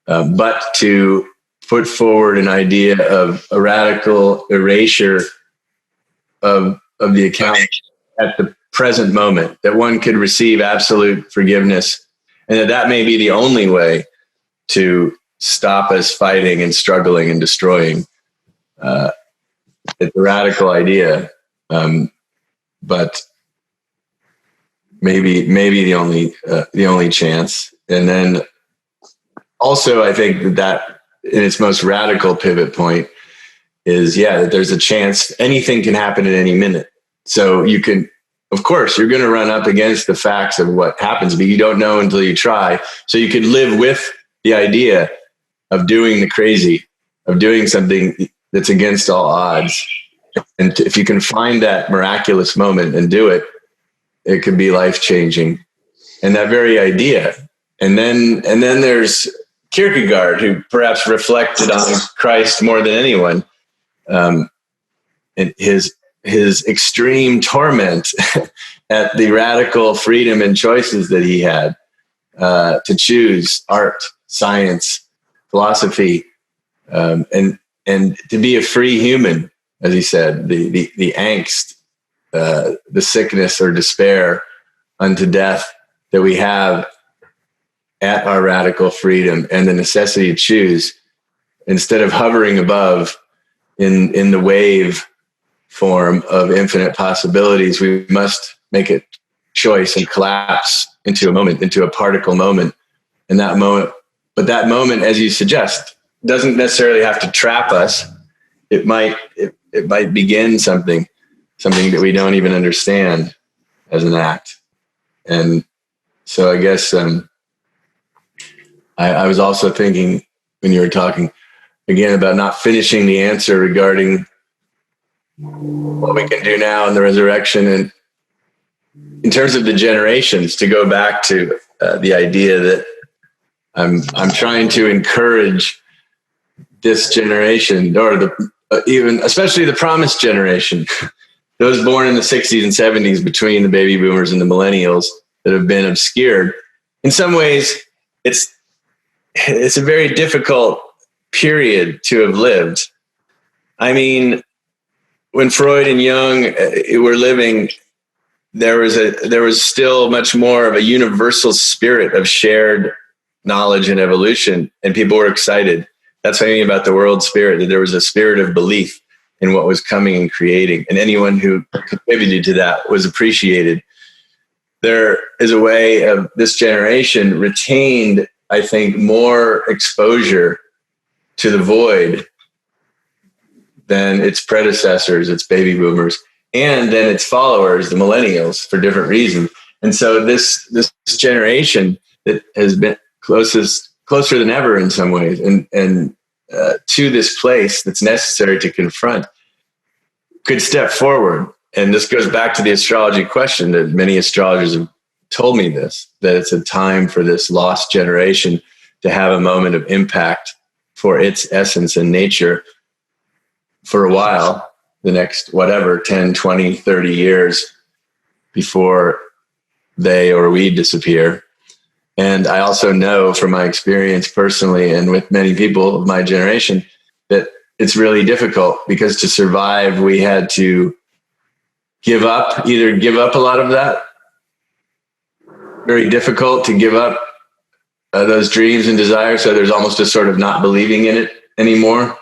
but to put forward an idea of a radical erasure of the account at the present moment, that one could receive absolute forgiveness, and that may be the only way to stop us fighting and struggling and destroying. It's a radical idea, but maybe the only chance. And then also, I think that in its most radical pivot point is, that there's a chance anything can happen at any minute. So you can, of course, you're going to run up against the facts of what happens, but you don't know until you try. So you could live with the idea of doing the crazy, of doing something that's against all odds. And if you can find that miraculous moment and do it, it could be life-changing. And that very idea. And then there's Kierkegaard, who perhaps reflected on Christ more than anyone, and his extreme torment at the radical freedom and choices that he had to choose art, science, philosophy, and to be a free human, as he said, the angst, the sickness or despair unto death that we have at our radical freedom, and the necessity to choose, instead of hovering above in the wave form of infinite possibilities, we must make a choice and collapse into a moment, into a particle moment. And that moment, but that moment, as you suggest, doesn't necessarily have to trap us. It might begin something that we don't even understand as an act. And so I guess I was also thinking, when you were talking again about not finishing the answer regarding what we can do now in the resurrection, and in terms of the generations, to go back to the idea that I'm trying to encourage this generation, or even especially the promised generation, those born in the 60s and 70s, between the baby boomers and the millennials, that have been obscured. In some ways, it's a very difficult period to have lived. I mean, when Freud and Jung were living, there was still much more of a universal spirit of shared knowledge and evolution, and people were excited. That's what I mean about the world spirit, that there was a spirit of belief in what was coming and creating, and anyone who contributed to that was appreciated. There is a way of this generation retained, I think, more exposure to the void than its predecessors, its baby boomers, and then its followers, the millennials, for different reasons. And so this generation that has been closer than ever in some ways, and to this place that's necessary to confront, could step forward. And this goes back to the astrology question, that many astrologers have told me this, that it's a time for this lost generation to have a moment of impact for its essence and nature for a while, the next, 10, 20, 30 years before they or we disappear. And I also know from my experience personally, and with many people of my generation, that it's really difficult, because to survive, we had to either give up a lot of that. Very difficult to give up those dreams and desires. So there's almost a sort of not believing in it anymore.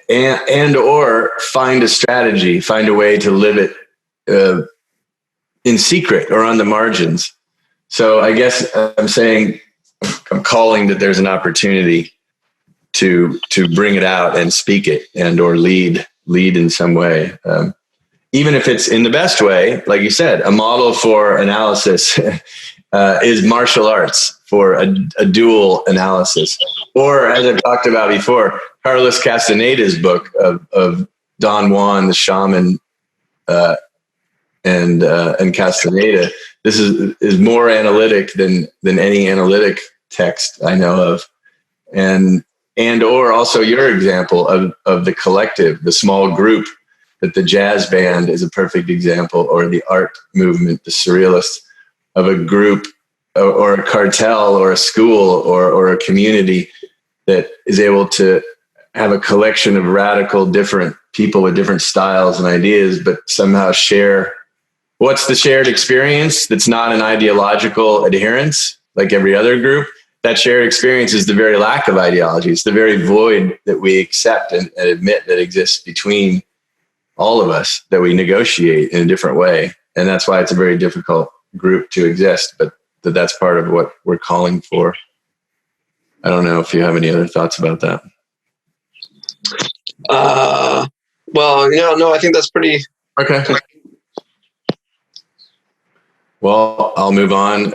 And or find a strategy, find a way to live it in secret or on the margins. So I guess I'm calling that there's an opportunity to bring it out and speak it, and or lead in some way. Even if it's in the best way, like you said, a model for analysis is martial arts for a dual analysis. Or, as I've talked about before, Carlos Castaneda's book of Don Juan, the shaman, and Castaneda. This is more analytic than any analytic text I know of. And or also your example of the collective, the small group, that the jazz band is a perfect example, or the art movement, the surrealists, of a group or a cartel or a school or a community that is able to have a collection of radical different people with different styles and ideas, but somehow share what's the shared experience that's not an ideological adherence like every other group. That shared experience is the very lack of ideology. It's the very void that we accept and admit that exists between all of us, that we negotiate in a different way. And that's why it's a very difficult group to exist, but that's part of what we're calling for. I don't know if you have any other thoughts about that. Well, yeah, no, I think that's pretty. Okay. Well, I'll move on.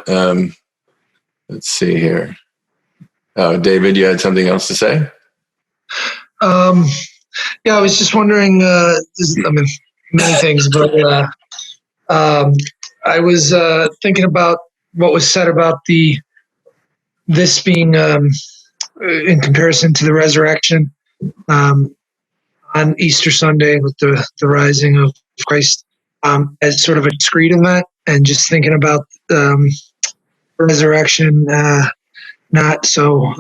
Let's see here. Oh, David, you had something else to say? Yeah, I was just wondering, many things, but I was thinking about what was said about this being in comparison to the resurrection on Easter Sunday with the rising of Christ as sort of a discrete event, and just thinking about resurrection not so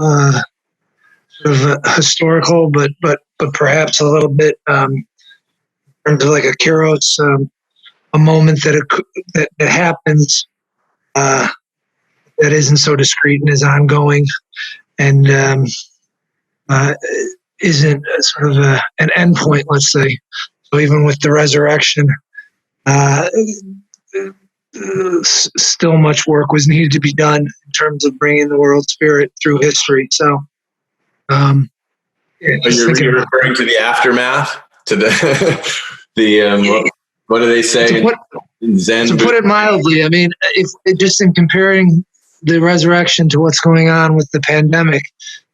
sort of historical, but perhaps a little bit in terms of like a kairos, a moment that happens that isn't so discrete and is ongoing, and isn't sort of an endpoint, let's say. So even with the resurrection, still much work was needed to be done in terms of bringing the world spirit through history. So, yeah, you're referring to the aftermath, to the what do they say? To put it mildly, I mean, if just in comparing the resurrection to what's going on with the pandemic,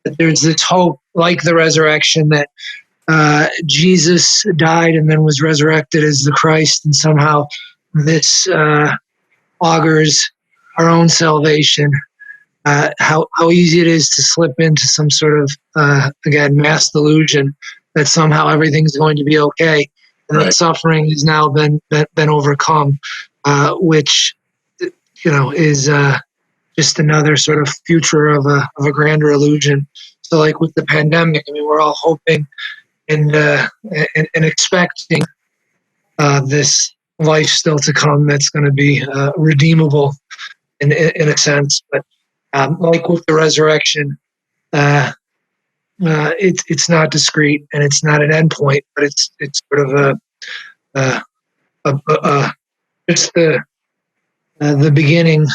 that there's this hope, like the resurrection, that Jesus died and then was resurrected as the Christ, and somehow this augurs our own salvation. How easy it is to slip into some sort of again mass delusion that somehow everything's going to be okay, and that suffering has now been overcome, which is just another sort of future of a grander illusion. So, like with the pandemic, I mean, we're all hoping and expecting this life still to come that's going to be redeemable in a sense, but like with the resurrection, it's not discrete and it's not an endpoint, but it's sort of it's the beginning.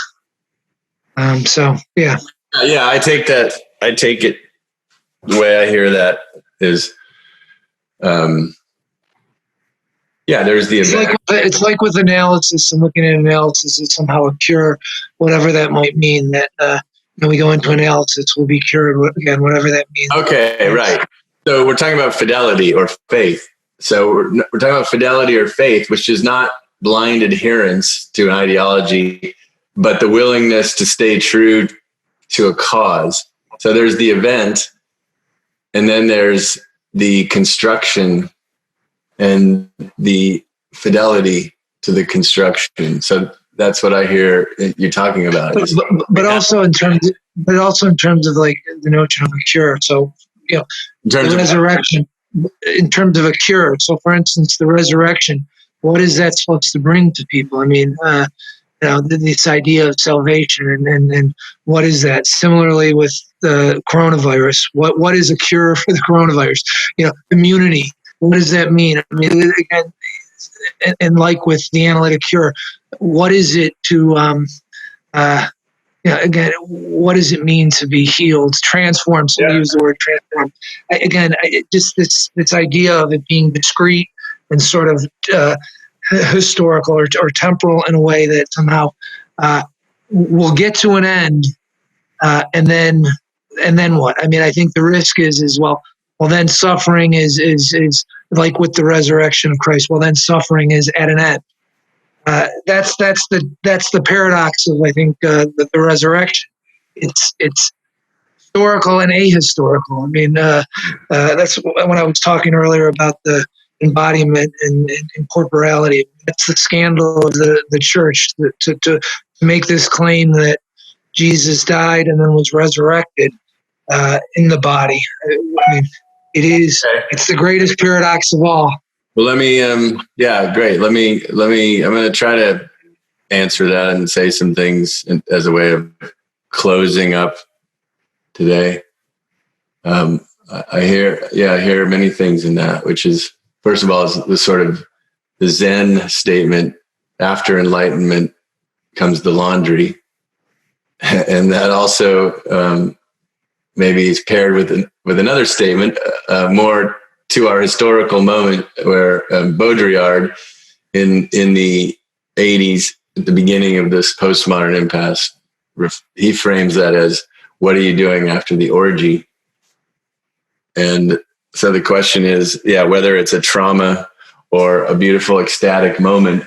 So yeah. Yeah, I take it. The way I hear that is, there's the event. It's like with analysis and looking at analysis is somehow a cure, whatever that might mean. That when we go into analysis, we'll be cured again, whatever that means. Okay, right. So we're talking about fidelity or faith. So we're talking about fidelity or faith, which is not blind adherence to an ideology, but the willingness to stay true to a cause. So there's the event, and then there's the construction and the fidelity to the construction. So that's what I hear you're talking about. But also in terms of like the notion of a cure. So, the resurrection, in terms of a cure. So, for instance, the resurrection, what is that supposed to bring to people? I mean, this idea of salvation and what is that? Similarly with the coronavirus, what is a cure for the coronavirus? Immunity. What does that mean? I mean, again, and like with the analytic cure, what is it to, again, what does it mean to be healed, transformed? So we use the word transformed. Again, just this idea of it being discrete and sort of historical or temporal in a way that somehow will get to an end, and then what? I mean, I think the risk is well, then suffering is like with the resurrection of Christ. Well, then suffering is at an end. That's the paradox of, I think, the resurrection. It's historical and ahistorical. I mean, that's when I was talking earlier about the embodiment and corporality. That's the scandal of the church to make this claim that Jesus died and then was resurrected, in the body. I mean, it's the greatest paradox of all. Well, let me, great. I'm going to try to answer that and say some things as a way of closing up today. I hear many things in that, which is, first of all, is the sort of the Zen statement, after enlightenment comes the laundry. And that also maybe is paired with another statement, more to our historical moment, where Baudrillard in the 80s, at the beginning of this postmodern impasse, he frames that as, what are you doing after the orgy? And so the question is, whether it's a trauma or a beautiful ecstatic moment,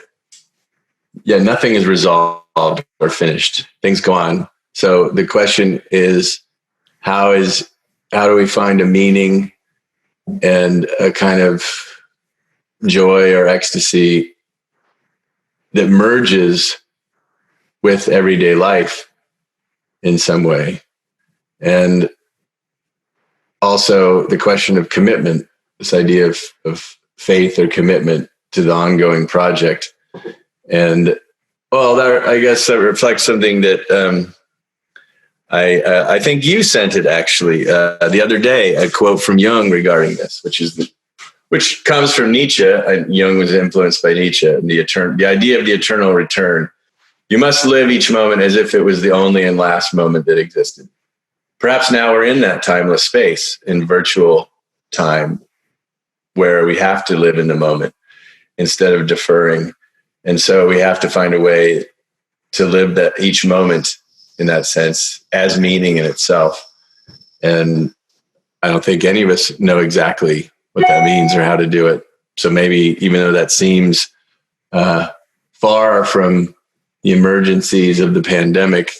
nothing is resolved or finished. Things go on. So the question is, how do we find a meaning and a kind of joy or ecstasy that merges with everyday life in some way? And also the question of commitment, this idea of faith or commitment to the ongoing project. And I guess that reflects something that I think you sent it actually the other day, a quote from Jung regarding this, which comes from Nietzsche. Jung was influenced by Nietzsche, and the idea of the eternal return. You must live each moment as if it was the only and last moment that existed. Perhaps now we're in that timeless space, in virtual time, where we have to live in the moment instead of deferring. And so we have to find a way to live that each moment in that sense as meaning in itself. And I don't think any of us know exactly what that means or how to do it. So maybe, even though that seems far from the emergencies of the pandemic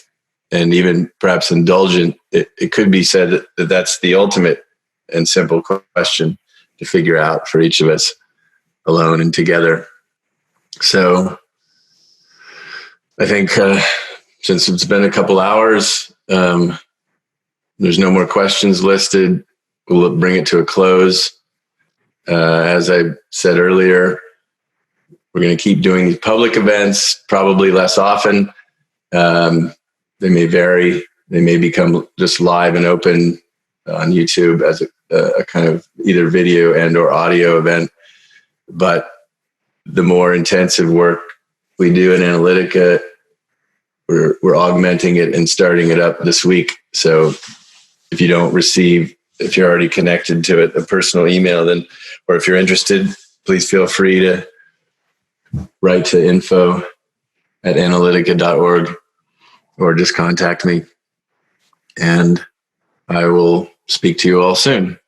and even perhaps indulgent, it could be said that that's the ultimate and simple question to figure out for each of us, alone and together. So I think since it's been a couple hours, there's no more questions listed. We'll bring it to a close. As I said earlier, we're going to keep doing these public events, probably less often. They may vary. They may become just live and open on YouTube as a kind of either video and or audio event. But the more intensive work we do in Analytica, we're augmenting it and starting it up this week. So if you don't receive, if you're already connected to it, a personal email, then, or if you're interested, please feel free to write to info@analytica.org or just contact me. And I will speak to you all soon.